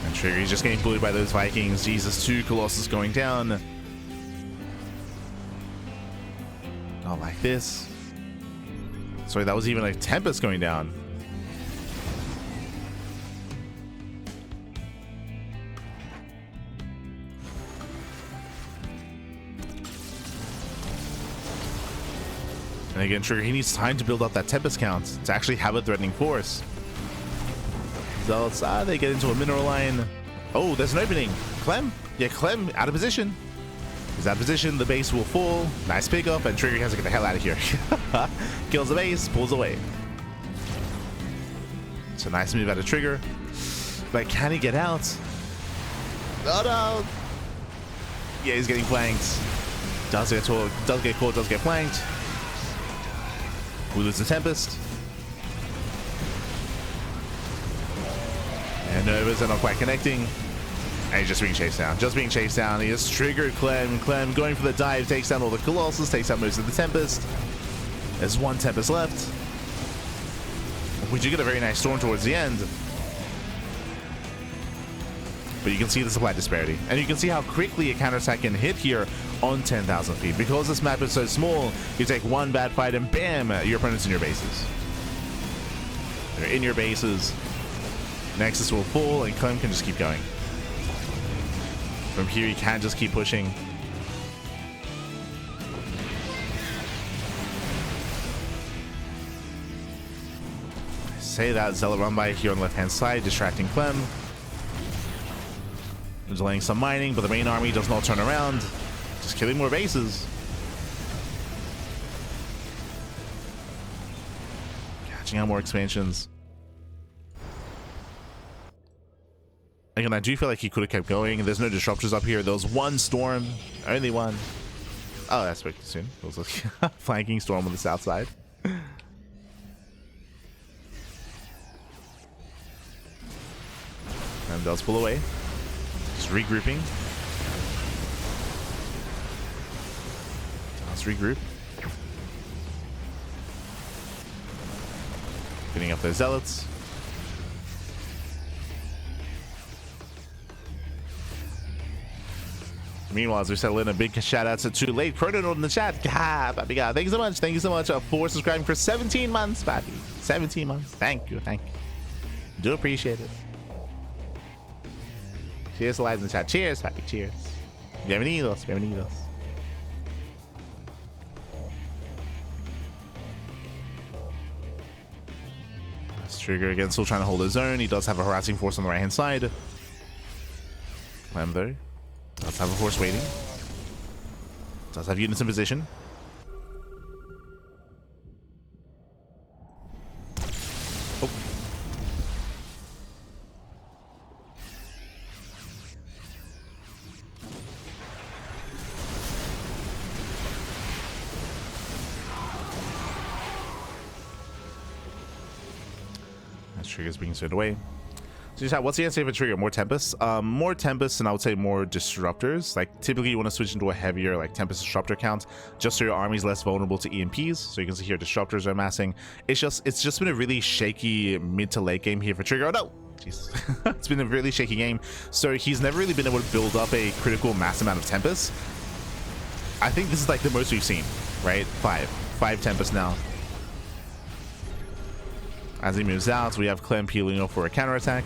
And Trigger, he's just getting bullied by those Vikings. Jesus, 2 Colossus going down. Not like this. Sorry, that was even a Tempest going down. And again, Trigger, he needs time to build up that Tempest count to actually have a threatening force. Zealots, they get into a mineral line. Oh, there's an opening. Clem? Yeah, Clem out of position. He's out of position, the base will fall. Nice pickup, and Trigger has to get the hell out of here. Kills the base, pulls away. It's a nice move out of Trigger. But can he get out? Oh no! Yeah, he's getting flanked. Does get caught, does get flanked. We lose the Tempest. And Novas are not quite connecting. And he's just being chased down. Just being chased down. He has triggered Clem. Clem going for the dive. Takes down all the Colossus. Takes out most of the Tempest. There's 1 Tempest left. We do get a very nice storm towards the end. But you can see the supply disparity. And you can see how quickly a counterattack can hit here on 10,000 feet. Because this map is so small, you take 1 bad fight and bam, your opponent's in your bases. They're in your bases. Nexus will fall and Clem can just keep going. From here, he can just keep pushing. I say that Zealot run by here on the left-hand side, distracting Clem. Delaying some mining, but the main army does not turn around. Just killing more bases. Catching out more expansions. Again, I do feel like he could have kept going. There's no disruptors up here. There was 1 storm. Only 1. Oh, that's way too soon. It was a flanking storm on the south side. And does pull away. Just regrouping. Let's regroup. Getting up those zealots. Meanwhile, as we settle in, a big shout out to Too Late Chrono in the chat. Papi God, thank you so much. Thank you so much for subscribing for 17 months, Papi. 17 months. Thank you. Thank you. Do appreciate it. Cheers to live in the chat. Cheers, Papi. Cheers. Bienvenidos. Bienvenidos. Let's Trigger again, still trying to hold his own. He does have a harassing force on the right hand side. Clem though. Does have a horse waiting. Does have units in position. Oh. That Trigger's being sent away. So what's the answer for Trigger? More Tempests? More Tempests, and I would say more Disruptors. Like, typically you want to switch into a heavier, like, Tempest Disruptor count, just so your army's less vulnerable to EMPs. So you can see here Disruptors are amassing. It's just been a really shaky mid to late game here for Trigger. Oh no! Jeez. It's been a really shaky game. So he's never really been able to build up a critical mass amount of Tempests. I think this is like the most we've seen, right? 5 Tempests now. As he moves out, we have Clem peeling off for a counterattack.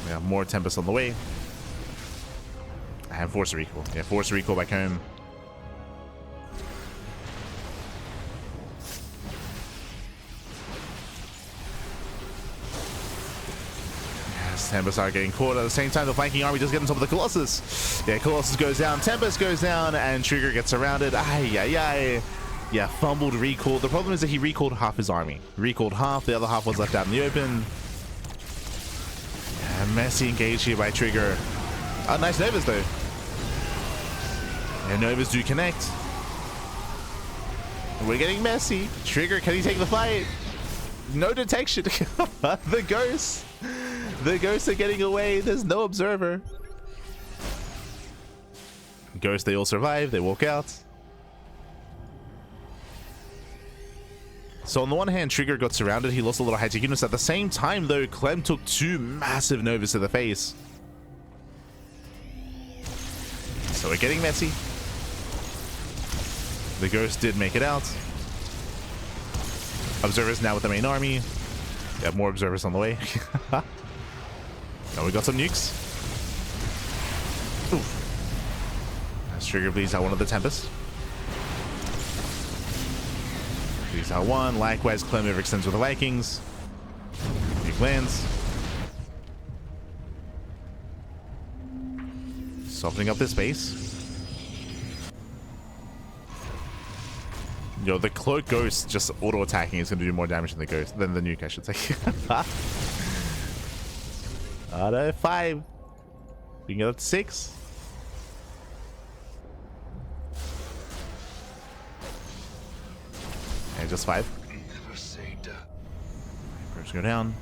We have more Tempest on the way. And force recall. Yeah, force recall back home. Yes, Tempest are getting caught. At the same time, the flanking army just get on top of the Colossus. Yeah, Colossus goes down, Tempest goes down, and Trigger gets surrounded. Ay, ay, ay. Yeah, fumbled recall. The problem is that he recalled half his army. Recalled half, the other half was left out in the open. Yeah, messy engage here by Trigger. Oh, nice Novas though. And Novas do connect. We're getting messy. Trigger, can he take the fight? No detection. The ghosts. The ghosts are getting away. There's no observer. Ghosts, they all survive. They walk out. So on the one hand, Trigger got surrounded. He lost a lot of high-tech units. At the same time, though, Clem took 2 massive Novas to the face. So we're getting messy. The ghost did make it out. Observers now with the main army. We have more observers on the way. Now we got some nukes. Oof. As Trigger bleeds out one of the Tempest. Bleeds out one. Likewise, Clem overextends with the Vikings. Nuke lands. Softening up this base. Yo, the cloak ghost just auto attacking is going to do more damage than the ghost, than the nuke, I should say. Out of 5. We can get up to 6. And just 5. Groups go down.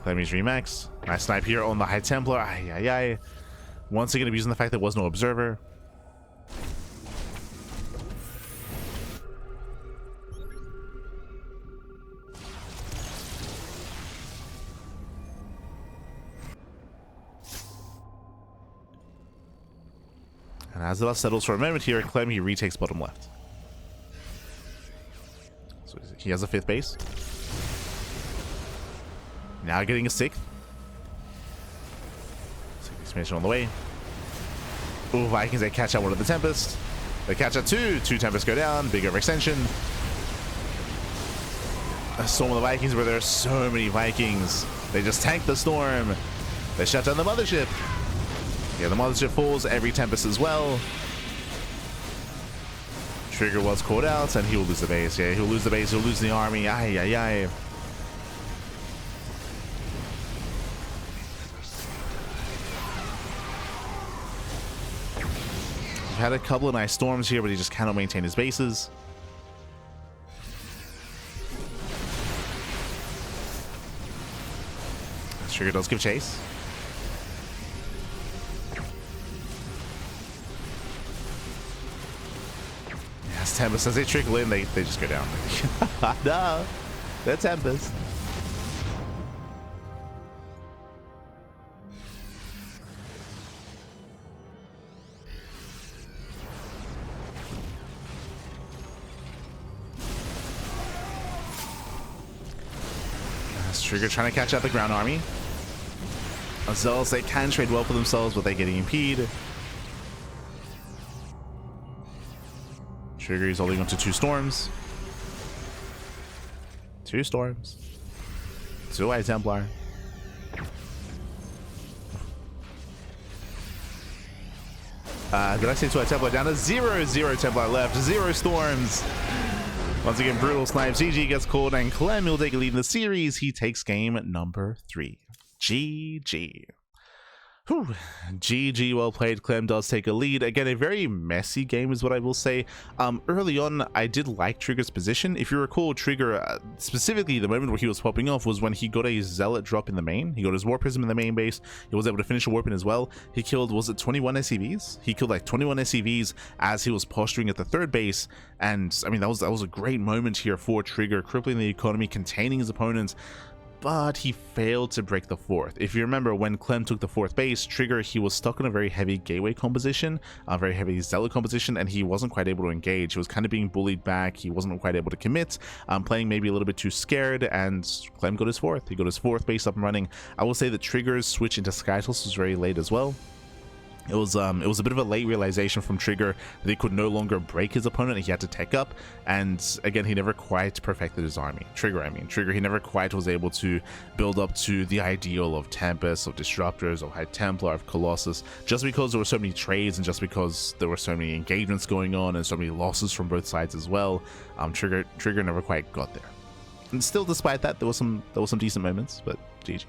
Clemmy's remax. Nice snipe here on the High Templar. Ay, ay, ay. Once again, abusing the fact there was no observer. And as the dust settles for a moment here, Clem, he retakes bottom left. So he has a 5th base. Now getting a 6th. Expansion on the way. Ooh, Vikings, they catch out one of the Tempest. They catch out 2. 2 Tempests go down. Big overextension. A storm of the Vikings where there are so many Vikings. They just tank the storm. They shut down the mothership. Yeah, the mothership falls. Every Tempest as well. Trigger was caught out and he will lose the base. Yeah, he'll lose the base. He'll lose the army. Ay, ay, ay. Had a couple of nice storms here, but he just cannot maintain his bases. Trigger does give chase. Yes, Tempest, as they trickle in, they just go down. No, they're Tempest. Trigger trying to catch out the ground army. Zealots, they can trade well for themselves, but they're getting impeded. Trigger is holding on to 2 storms. 2 storms. 2 High Templar. Did I say 2 High Templar? Down to 0 Templar left. 0 storms. Once again, brutal snipe. GG gets called, and Clem will take a lead in the series. He takes game number 3. GG. Whew. GG, well played. Clem does take a lead. Again, a very messy game is what I will say. Early on, I did like Trigger's position. If you recall, Trigger, specifically the moment where he was popping off was when he got a Zealot drop in the main. He got his War Prism in the main base. He was able to finish a Warpin as well. He killed, was it 21 SCVs? He killed like 21 SCVs as he was posturing at the 3rd base. And I mean, that was a great moment here for Trigger, crippling the economy, containing his opponents. but he failed to break the fourth. If you remember, when Clem took the fourth base, Trigger, he was stuck on a very heavy gateway composition, a very heavy zealot composition, and he wasn't quite able to engage. He was kind of being bullied back. He wasn't quite able to commit, playing maybe a little bit too scared, and Clem got his fourth. He got his fourth base up and running. I will say that Trigger's switch into Skytoss was very late as well. It was a bit of a late realization from Trigger that he could no longer break his opponent. He had to tech up, and again, he never quite perfected his army. Trigger, he never quite was able to build up to the ideal of Tempest, of Disruptors, of High Templar, of Colossus, just because there were so many trades and just because there were so many engagements going on and so many losses from both sides as well. Trigger never quite got there. And still, despite that, there was some decent moments, but GG.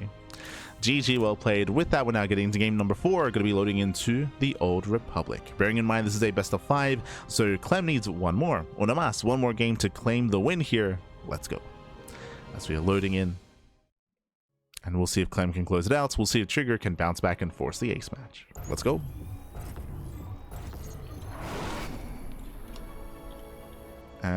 GG, well played. With that, we're now getting into game number 4. We're going to be loading into the Old Republic. Bearing in mind this is a best of 5, so Clem needs one more. Una más, one more game to claim the win here. Let's go. As we are loading in. And we'll see if Clem can close it out. We'll see if Trigger can bounce back and force the ace match. Let's go.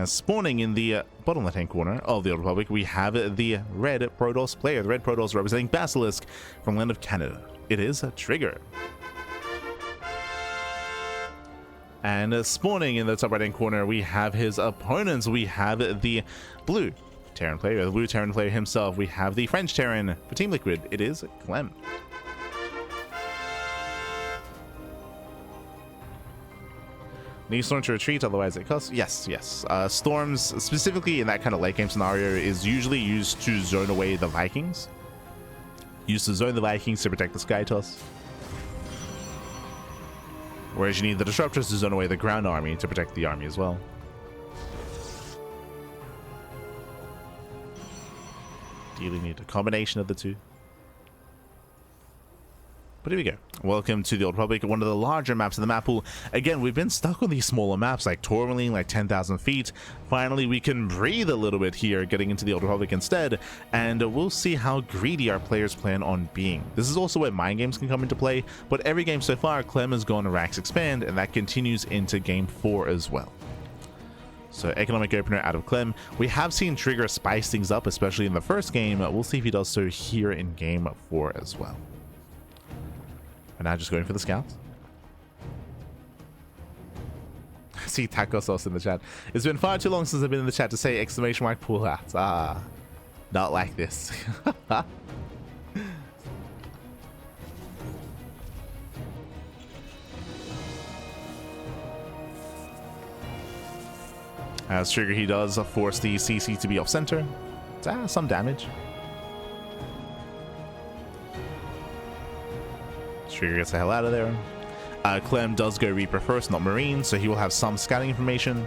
Spawning in the bottom left-hand corner of the Old Republic, we have the red Protoss player. The red Protoss representing Basilisk from land of Canada. It is a Trigger. And spawning in the top right-hand corner, we have his opponents. We have the blue Terran player, the blue Terran player himself. We have the French Terran for Team Liquid. It is Clem. Need Storm to retreat, otherwise it costs. Yes. Storms, specifically in that kind of late game scenario, is usually used to zone away the Vikings. Used to zone the Vikings to protect the Skytoss. Whereas you need the Disruptors to zone away the ground army to protect the army as well. Do you need a combination of the two? But here we go. Welcome to the Old Republic, one of the larger maps of the map pool. Again, we've been stuck on these smaller maps like Tourmaline, like 10,000 feet. Finally, we can breathe a little bit here, getting into the Old Republic instead, and we'll see how greedy our players plan on being. This is also where mind games can come into play, but every game so far, Clem has gone to Rax Expand, and that continues into game 4 as well. So economic opener out of Clem. We have seen Trigger spice things up, especially in the first game. We'll see if he does so here in game 4 as well. And now just going for the scouts. See taco sauce in the chat. It's been far too long since I've been in the chat to say exclamation mark pull out. Not like this. As Trigger, he does force the CC to be off center. Some damage. Trigger gets the hell out of there. Clem does go Reaper first, not Marine, so he will have some scouting information.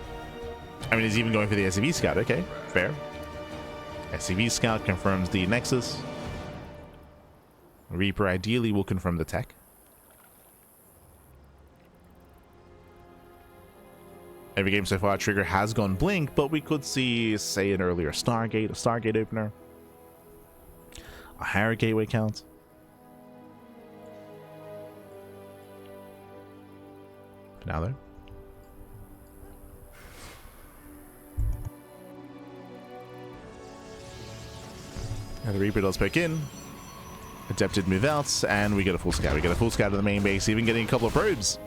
I mean, he's even going for the SCV scout. Okay, fair. SCV scout confirms the Nexus. Reaper ideally will confirm the tech. Every game so far, Trigger has gone Blink, but we could see, say, an earlier Stargate, a Stargate opener, a higher gateway count. Now there. Now the Reaper does pick in. Adepted move out, and we get a full scout. We get a full scout of the main base, even getting a couple of probes.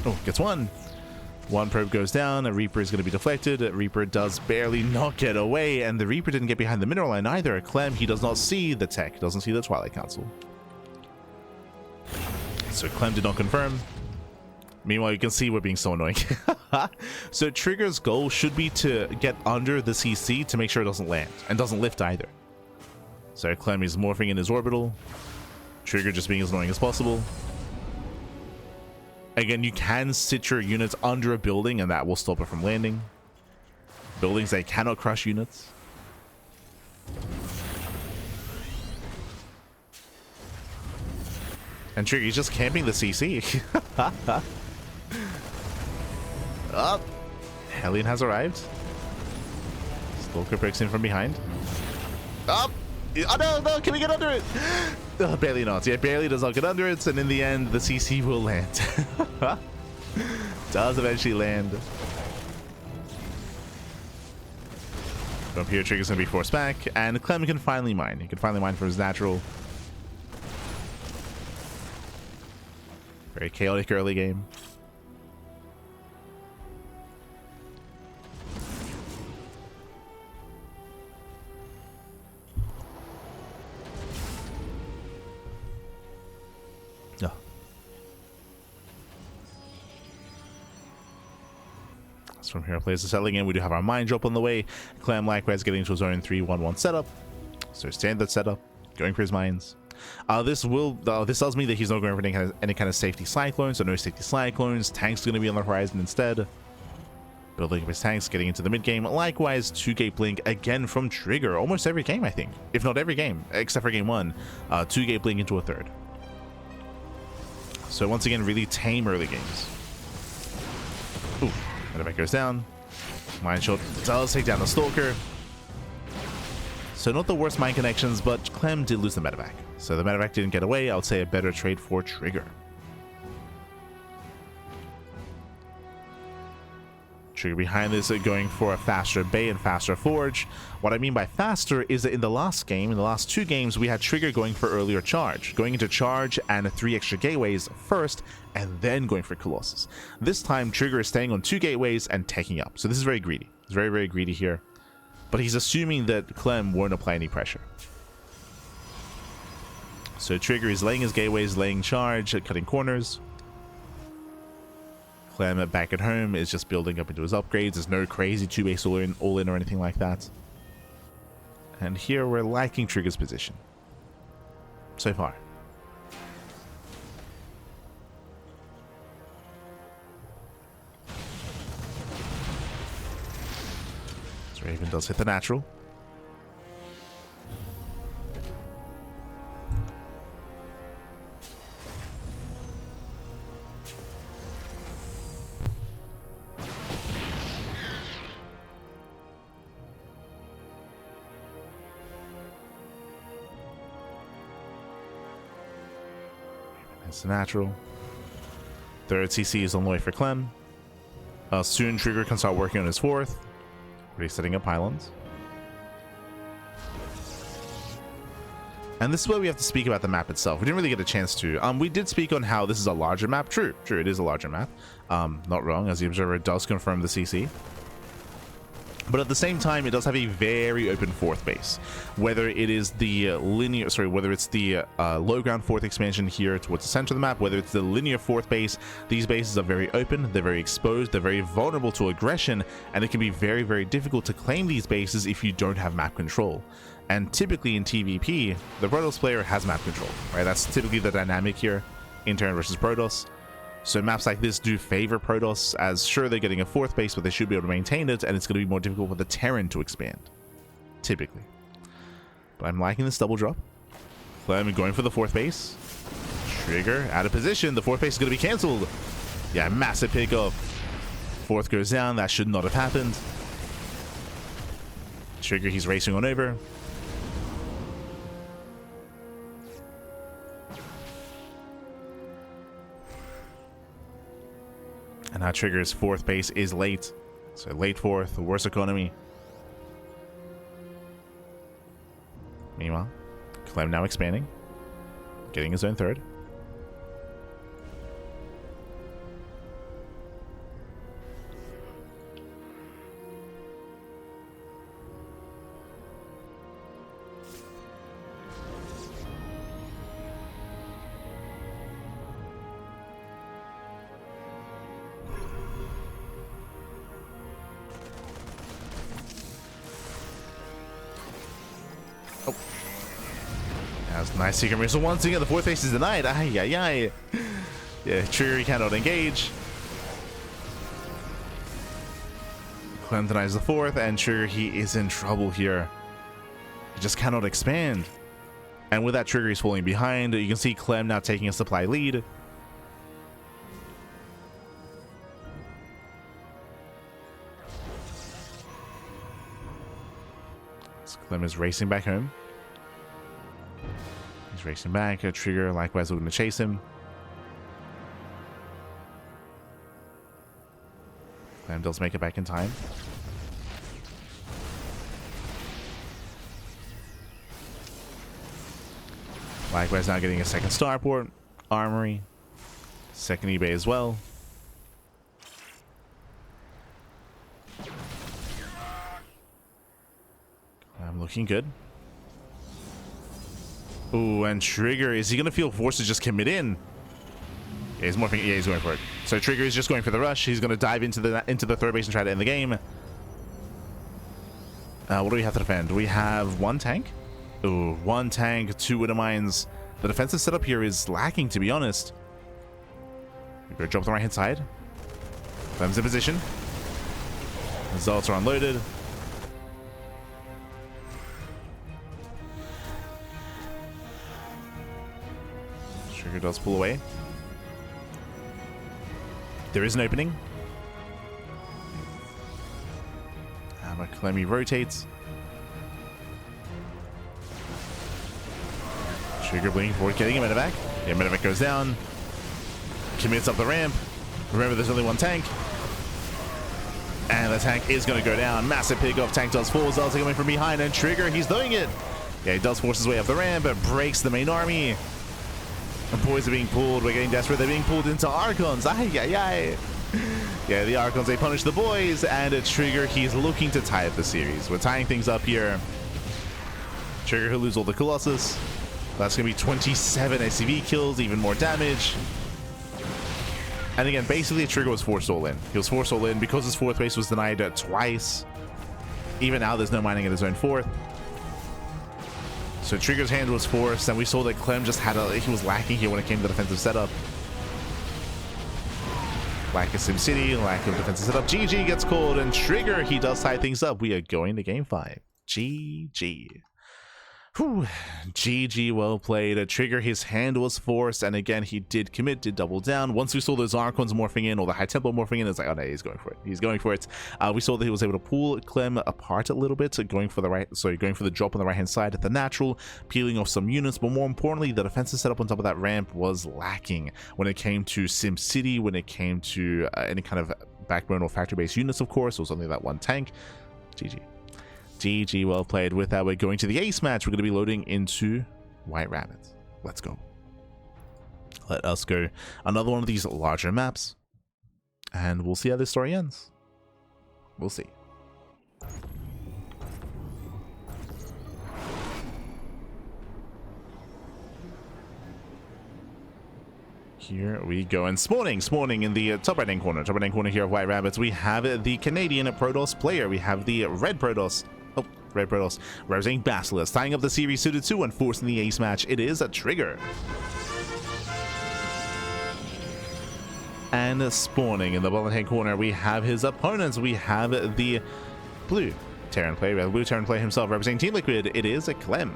Oh, gets one. One probe goes down. A Reaper is going to be deflected. A Reaper does barely not get away, and the Reaper didn't get behind the mineral line either. Clem, he does not see the tech, doesn't see the Twilight Council. So Clem did not confirm. Meanwhile, you can see we're being so annoying. So Trigger's goal should be to get under the CC to make sure it doesn't land, and doesn't lift either. So Clem is morphing in his orbital. Trigger just being as annoying as possible. Again, you can sit your units under a building, and that will stop it from landing. Buildings, they cannot crush units. And Trigger, he's just camping the CC. Oh, Hellion has arrived. Stalker breaks in from behind. Oh, no, can we get under it? Oh, barely not. Yeah, barely does not get under it, and in the end, the CC will land. Does eventually land. From here, Trigger's going to be forced back, and Clem can finally mine. He can finally mine from his natural. Very chaotic early game. No. So from here, plays the settling in. We do have our mine drop on the way. Clem likewise getting into his own 3-1-1 setup. So standard setup, going for his mines. This tells me that he's not going for any kind of safety cyclones, so no safety cyclones. Tanks going to be on the horizon instead. Building up his tanks, getting into the mid game. Likewise, 2-gate blink again from Trigger. Almost every game, I think, if not every game, except for game 1. 2-gate blink into a third. So once again, really tame early games. Ooh, medevac goes down. Mine shot does take down the Stalker. So not the worst mine connections, but Clem did lose the medevac. So the medevac didn't get away. I would say a better trade for Trigger. Trigger behind this going for a faster bay and faster forge. What I mean by faster is that in the last game, in the last 2 games, we had Trigger going for earlier charge. Going into charge and 3 extra gateways first, and then going for Colossus. This time, Trigger is staying on 2 gateways and taking up. So this is very greedy. It's very, very greedy here. But he's assuming that Clem won't apply any pressure. So Trigger is laying his gateways, laying charge, cutting corners. Clem back at home is just building up into his upgrades. There's no crazy 2-base all-in or anything like that. And here we're liking Trigger's position. So far. Raven does hit the natural. It's the natural. Third CC is on the way for Clem. Soon Trigger can start working on his 4th. Already setting up pylons. And this is where we have to speak about the map itself. We didn't really get a chance to. We did speak on how this is a larger map. True, it is a larger map. Not wrong, as the observer does confirm the CC. But at the same time, it does have a very open 4th base. Whether it is the whether it's the low ground 4th expansion here towards the center of the map, whether it's the linear 4th base, these bases are very open, they're very exposed, they're very vulnerable to aggression, and it can be very, very difficult to claim these bases if you don't have map control. And typically in TvP, the Protoss player has map control, right? That's typically the dynamic here, Intern versus Protoss. So maps like this do favor Protoss, as sure they're getting a 4th base, but they should be able to maintain it, and it's going to be more difficult for the Terran to expand, typically. But I'm liking this double drop. Clem going for the 4th base. Trigger out of position. The 4th base is going to be cancelled. Yeah, massive pickup. 4th goes down. That should not have happened. Trigger, he's racing on over. And now Trigger's 4th base is late. So late 4th, worse economy. Meanwhile, Clem now expanding. Getting his own 3rd. Nice secret missile. Once again, the 4th base is denied. Ay, ay, ay. Yeah, Trigger cannot engage. Clem denies the 4th, and Trigger, he is in trouble here. He just cannot expand. And with that, Trigger is falling behind. You can see Clem now taking a supply lead. So Clem is racing back home. He's racing back. A Trigger likewise looking to chase him. Clem does make it back in time. Likewise, now getting a second starport, armory, second eBay as well. I'm looking good. Ooh, and Trigger, is he going to feel forced to just commit in? Yeah, he's morphing. Yeah, he's going for it. So Trigger is just going for the rush. He's going to dive into the third base and try to end the game. What do we have to defend? We have one tank. Ooh, one tank, two Widow Mines. The defensive setup here is lacking, to be honest. We're going to drop the right hand side. Clem's in position. Results are unloaded. Trigger does pull away. There is an opening. But Clem rotates. Trigger blinking forward, getting a medevac. Yeah, medevac goes down. Commits up the ramp. Remember, there's only one tank. And the tank is going to go down. Massive pick off. Tank does fall. Zelda coming from behind. And Trigger, he's doing it. Yeah, he does force his way up the ramp, but breaks the main army. The boys are being pulled. We're getting desperate. They're being pulled into Archons. Ay, ay, ay. Yeah, the Archons, they punish the boys. And a Trigger, he's looking to tie up the series. We're tying things up here. Trigger, he'll lose all the Colossus. That's going to be 27 SCV kills, even more damage. And again, basically, Trigger was forced all in. He was forced all in because his fourth base was denied twice. Even now, there's no mining at his own fourth. So Trigger's hand was forced, and we saw that Clem just had he was lacking here when it came to the defensive setup. Lack of SimCity, lack of defensive setup. GG gets called, and Trigger, he does tie things up. We are going to game 5. GG. Whew. GG, well played. Trigger, his hand was forced, and again, he did commit, did double down. Once we saw those Archons morphing in, or the High Tempo morphing in, it's like, oh no, he's going for it. He's going for it. We saw that he was able to pull Clem apart a little bit, going for the drop on the right-hand side at the natural, peeling off some units, but more importantly, the defensive setup on top of that ramp was lacking when it came to SimCity, when it came to any kind of backbone or factory-based units, of course. It was only that one tank. GG. GG, well played. With that, we're going to the ace match. We're going to be loading into White Rabbit. Let's go. Let us go. Another one of these larger maps. And we'll see how this story ends. We'll see. Here we go. And spawning in the top right-hand corner here of White Rabbits, we have the Canadian Protoss player. We have the Red Protoss. Red Protoss representing Basilisk, tying up the series 2-2 and forcing the ace match. It is a Trigger. And spawning in the bottom-hand corner, we have his opponents. We have the blue Terran player. We have the blue Terran player himself representing Team Liquid. It is a Clem.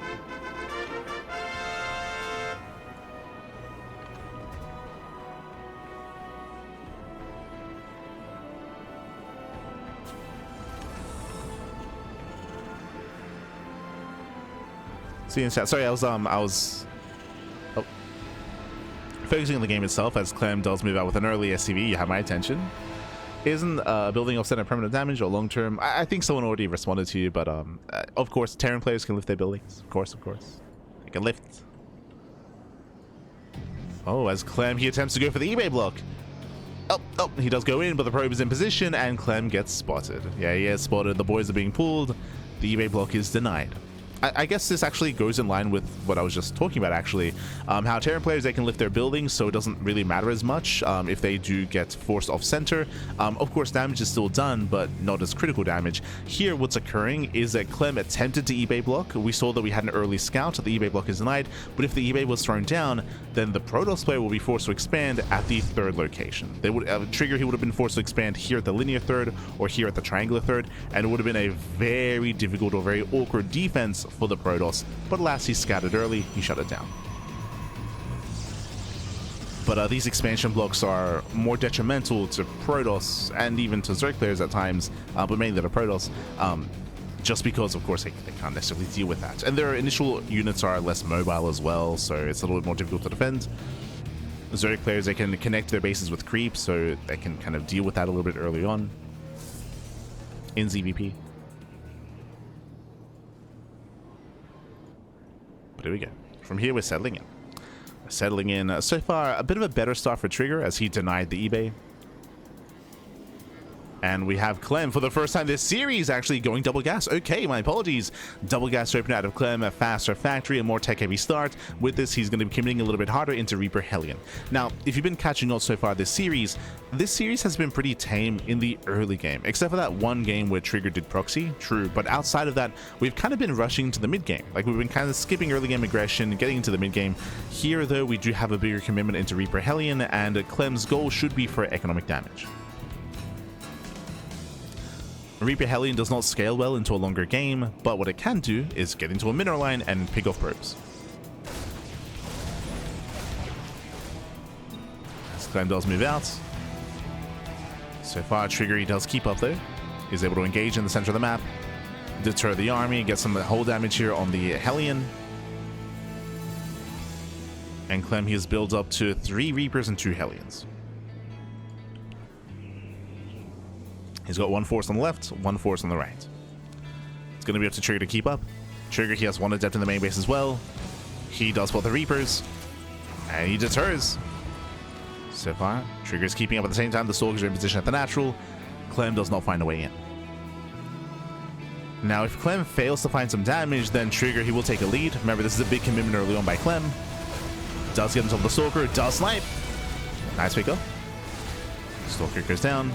See in chat. Sorry, I was focusing on the game itself as Clem does move out with an early SCV. You have my attention. Isn't building offset a permanent damage or long term? I think someone already responded to you, but of course, Terran players can lift their buildings. Of course, they can lift. Oh, as Clem, he attempts to go for the eBay block. Oh, he does go in, but the probe is in position, and Clem gets spotted. Yeah, he is spotted. The boys are being pulled. The eBay block is denied. I guess this actually goes in line with what I was just talking about, actually. How Terran players, they can lift their buildings, so it doesn't really matter as much if they do get forced off center. Of course, damage is still done, but not as critical damage. Here, what's occurring is that Clem attempted to eBay block. We saw that we had an early scout. The eBay block is denied, but if the eBay was thrown down, then the Protoss player will be forced to expand at the third location. They would Trigger, he would have been forced to expand here at the linear third or here at the triangular third, and it would have been a very difficult or very awkward defense for the Protoss, but alas, he scattered early, he shut it down. But these expansion blocks are more detrimental to Protoss and even to Zerg players at times, but mainly to Protoss, just because, of course, they can't necessarily deal with that. And their initial units are less mobile as well, so it's a little bit more difficult to defend. Zerg players, they can connect their bases with creep, so they can kind of deal with that a little bit early on in ZVP. But here we go. from here, we're settling in. We're settling in. So far, a bit of a better start for Trigger as he denied the eBay. And we have Clem for the first time this series actually going double gas. Okay, my apologies. Double gas open out of Clem, a faster factory, a more tech-heavy start. With this, he's going to be committing a little bit harder into Reaper Hellion. Now, if you've been catching on so far this series has been pretty tame in the early game, except for that one game where Trigger did proxy, true. But outside of that, we've kind of been rushing to the mid-game. Like, we've been kind of skipping early game aggression, getting into the mid-game. Here, though, we do have a bigger commitment into Reaper Hellion, and Clem's goal should be for economic damage. Reaper Hellion does not scale well into a longer game, but what it can do is get into a mineral line and pick off probes. As Clem does move out. So far, Trigger, he does keep up though. He's able to engage in the center of the map, deter the army, get some hull damage here on the Hellion. And Clem, he has built up to 3 Reapers and 2 Hellions. He's got 1 force on the left, 1 force on the right. It's going to be up to Trigger to keep up. Trigger, he has 1 adept in the main base as well. He does spot the Reapers. And he deters. So far, Trigger is keeping up at the same time. The Stalkers are in position at the natural. Clem does not find a way in. Now, if Clem fails to find some damage, then Trigger, he will take a lead. Remember, this is a big commitment early on by Clem. Does get himself the Stalker. Does snipe. Nice pick up. Stalker goes down.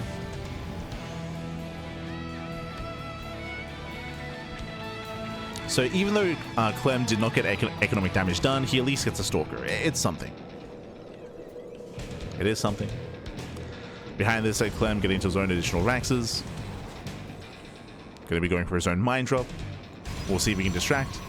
So even though Clem did not get economic damage done, he at least gets a Stalker. It's something. It is something. Behind this, Clem getting to his own additional Raxes. Going to be going for his own Mine Drop. We'll see if we can distract.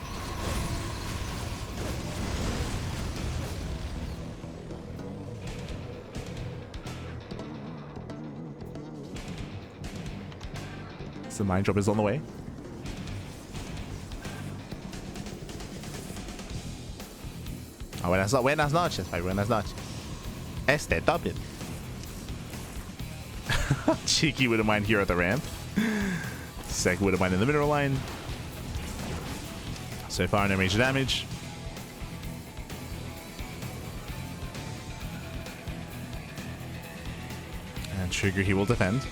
So the Mine Drop is on the way. Buenas noches, buenas noches. Doppel. Cheeky Widow Mine here at the ramp. Second Widow Mine in the mineral line. So far, no major damage. And Trigger, he will defend.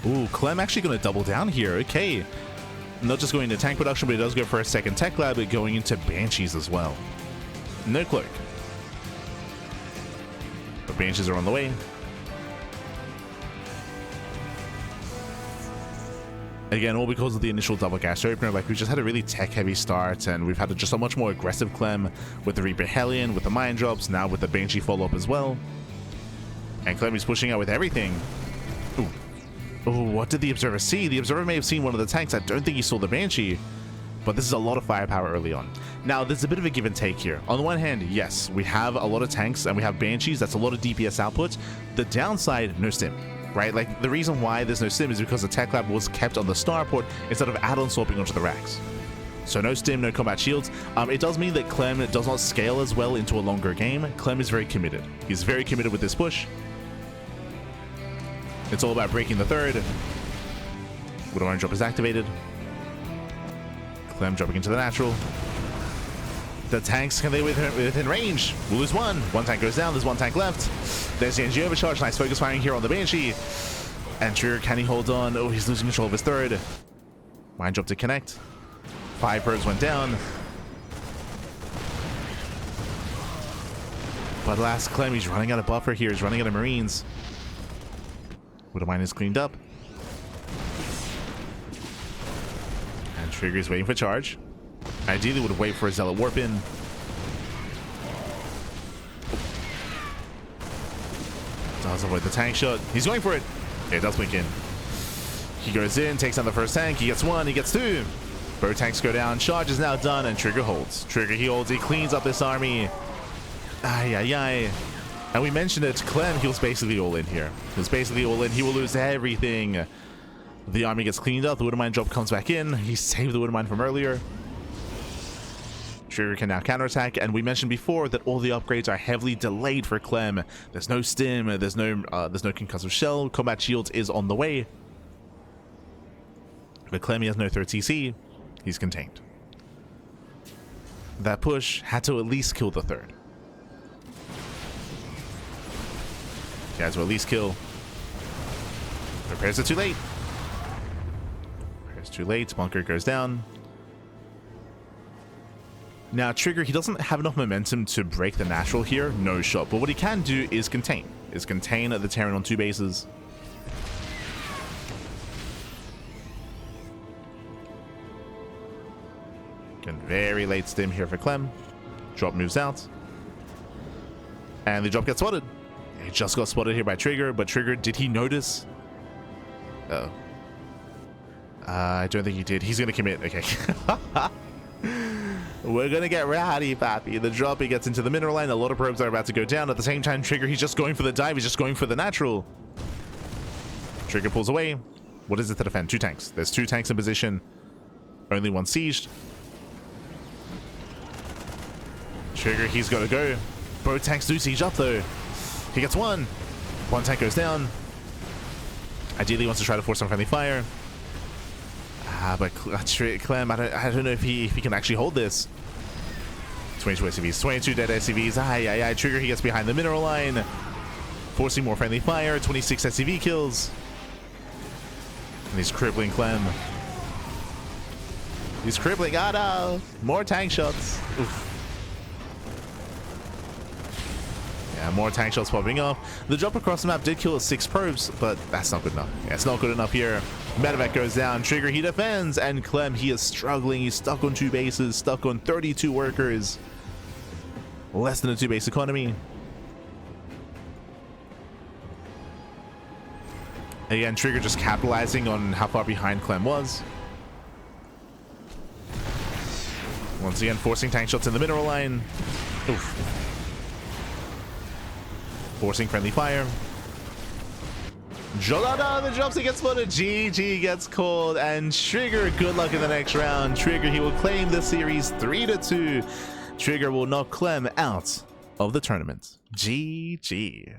Ooh, Clem actually going to double down here. Okay. Not just going to tank production, but he does go for a second tech lab, but going into Banshees as well. No cloak. But Banshees are on the way. Again, all because of the initial double gas opener. Like, we just had a really tech-heavy start, and we've had just a much more aggressive Clem with the Reaper Hellion, with the mine drops, now with the Banshee follow-up as well. And Clem is pushing out with everything. Ooh. Oh, what did the Observer see? The Observer may have seen one of the tanks. I don't think he saw the Banshee, but this is a lot of firepower early on. Now, there's a bit of a give and take here. On the one hand, yes, we have a lot of tanks and we have Banshees. That's a lot of DPS output. The downside, no stim, right? Like, the reason why there's no stim is because the tech lab was kept on the starport instead of add-on swapping onto the racks. So no stim, no combat shields. It does mean that Clem does not scale as well into a longer game. Clem is very committed. He's very committed with this push. It's all about breaking the third. Widow Mine Drop is activated. Clem dropping into the natural. The tanks, can they within range? We'll lose 1. 1 tank goes down. There's 1 tank left. There's the NG overcharge. Nice focus firing here on the Banshee. And Trigger, can he hold on? Oh, he's losing control of his third. Mine Drop to connect. 5 probes went down. But last Clem, he's running out of buffer here. He's running out of Marines. Widow Mine is cleaned up. And Trigger is waiting for charge. Ideally would wait for a Zealot warp in. Does avoid the tank shot. He's going for it. It does blink in. He goes in, takes on the first tank. He gets 1, he gets 2. Both tanks go down. Charge is now done, and Trigger holds. Trigger, he holds. He cleans up this army. Ay, ay, ay. And we mentioned it, Clem, he was basically all in here. He was basically all in. He will lose everything. The army gets cleaned up. The Widow Mine Drop comes back in. He saved the Widow Mine from earlier. Trigger can now counterattack. And we mentioned before that all the upgrades are heavily delayed for Clem. There's no stim. There's no concussive shell. Combat shields is on the way. But Clem, he has no third CC. He's contained. That push had to at least kill the third. He had to at least kill. Repairs it too late. Repairs too late. Bunker goes down. Now, Trigger, he doesn't have enough momentum to break the natural here. No shot. But what he can do is contain. The Terran on 2 bases. Again, very late stim here for Clem. Drop moves out. And the drop gets spotted. He just got spotted here by Trigger. But Trigger, did he notice? Uh-oh. I don't think he did. He's going to commit. Okay. We're going to get rowdy, pappy. The drop, he gets into the mineral line. A lot of probes are about to go down. At the same time, Trigger, he's just going for the dive. He's just going for the natural. Trigger pulls away. What is it to defend? 2 tanks. There's 2 tanks in position. Only 1 sieged. Trigger, he's got to go. Both tanks do siege up, though. He gets 1. 1 tank goes down. Ideally, he wants to try to force some friendly fire. But Clem, I don't know if he can actually hold this. 22 SCVs, 22 dead SCVs. Aye. Trigger, he gets behind the mineral line, forcing more friendly fire. 26 SCV kills. And he's crippling Clem. He's crippling. Ah, no. More tank shots. Oof. Yeah, more tank shots popping up. The drop across the map did kill 6 probes, but that's not good enough. Yeah, it's not good enough here. Medevac goes down. Trigger, he defends. And Clem, he is struggling. He's stuck on 2 bases, stuck on 32 workers. Less than a 2 base economy. Again, Trigger just capitalizing on how far behind Clem was. Once again, forcing tank shots in the mineral line. Oof. Forcing friendly fire. Jolada, the drops, he gets spotted. GG gets called. And Trigger, good luck in the next round. Trigger, he will claim the series 3-2. Trigger will knock Clem out of the tournament. GG.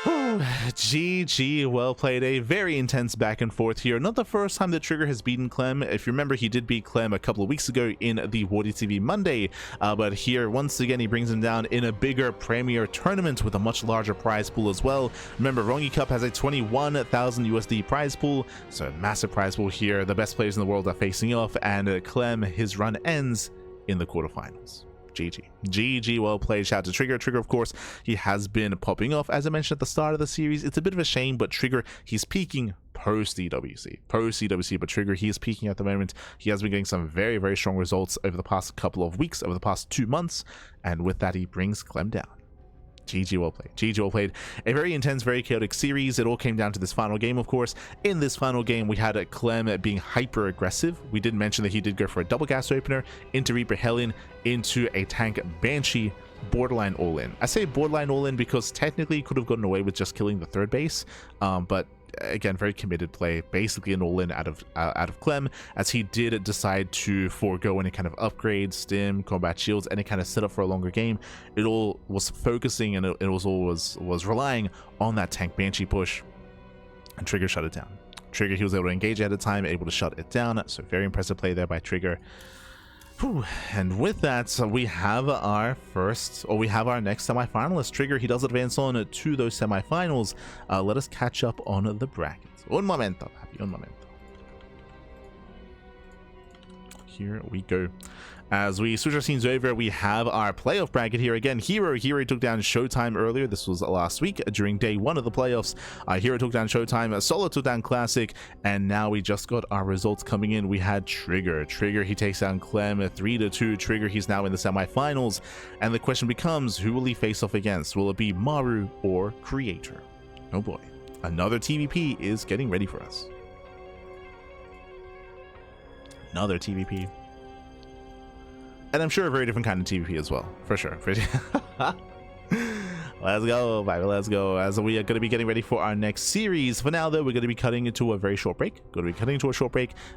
GG, well played. A very intense back and forth here. Not the first time that Trigger has beaten Clem. If you remember, he did beat Clem a couple of weeks ago in the Wardy TV Monday, but here once again he brings him down in a bigger premier tournament with a much larger prize pool as well. Remember, Rongyi Cup has a 21,000 USD prize pool, so a massive prize pool here. The best players in the world are facing off, and Clem, his run ends in the quarterfinals. GG, well played. Shout out to Trigger. Trigger, of course, he has been popping off, as I mentioned at the start of the series. It's a bit of a shame, but Trigger, he's peaking post CWC, but Trigger, he is peaking at the moment. He has been getting some very, very strong results over the past couple of weeks, over the past 2 months, and with that, he brings Clem down. GG, well played. GG, well played. A very intense, very chaotic series. It all came down to this final game, of course. In this final game, we had Clem being hyper aggressive. We did mention that he did go for a double gas opener into Reaper Hellion, into a tank Banshee, borderline all in. I say borderline all in because technically he could have gotten away with just killing the 3rd base, but again, very committed play, basically an all-in out of Clem, as he did decide to forego any kind of upgrades, stim, combat shields, any kind of setup for a longer game. It all was focusing, and it was relying on that tank Banshee push, and Trigger shut it down. Trigger, he was able to engage at a time, able to shut it down, so very impressive play there by Trigger. Whew. And with that, we have our next semi-finalist. Trigger, he does advance on to those semi-finals. Let us catch up on the brackets. Un momento, papi, un momento. Here we go. As we switch our scenes over, we have our playoff bracket here again. Hero took down Showtime earlier. This was last week during day 1 of the playoffs. Hero took down Showtime, Solo took down Classic, and now we just got our results coming in. We had Trigger, he takes down Clem 3-2. Trigger, he's now in the semifinals, and the question becomes, who will he face off against? Will it be Maru or Creator? Oh boy, another TvP is getting ready for us. Another TvP. And I'm sure a very different kind of TvP as well, for sure. Let's go, Viper, let's go. As we are going to be getting ready for our next series. For now, though, we're going to be cutting into a very short break.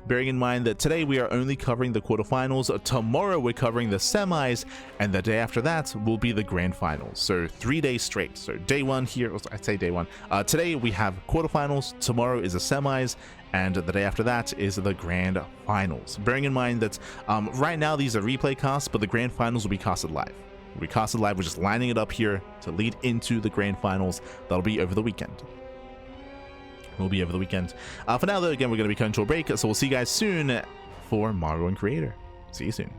Bearing in mind that today we are only covering the quarterfinals. Tomorrow we're covering the semis, and the day after that will be the grand finals. So 3 days straight. So day one here, I'd say day one. Today we have quarterfinals. Tomorrow is the semis, and the day after that is the grand finals. Bearing in mind that right now these are replay casts, but the grand finals will be casted live. We're just lining it up here to lead into the grand finals. That'll be over the weekend. For now, though, again, we're going to be cutting to a break, so we'll see you guys soon for Margot and Creator. See you soon.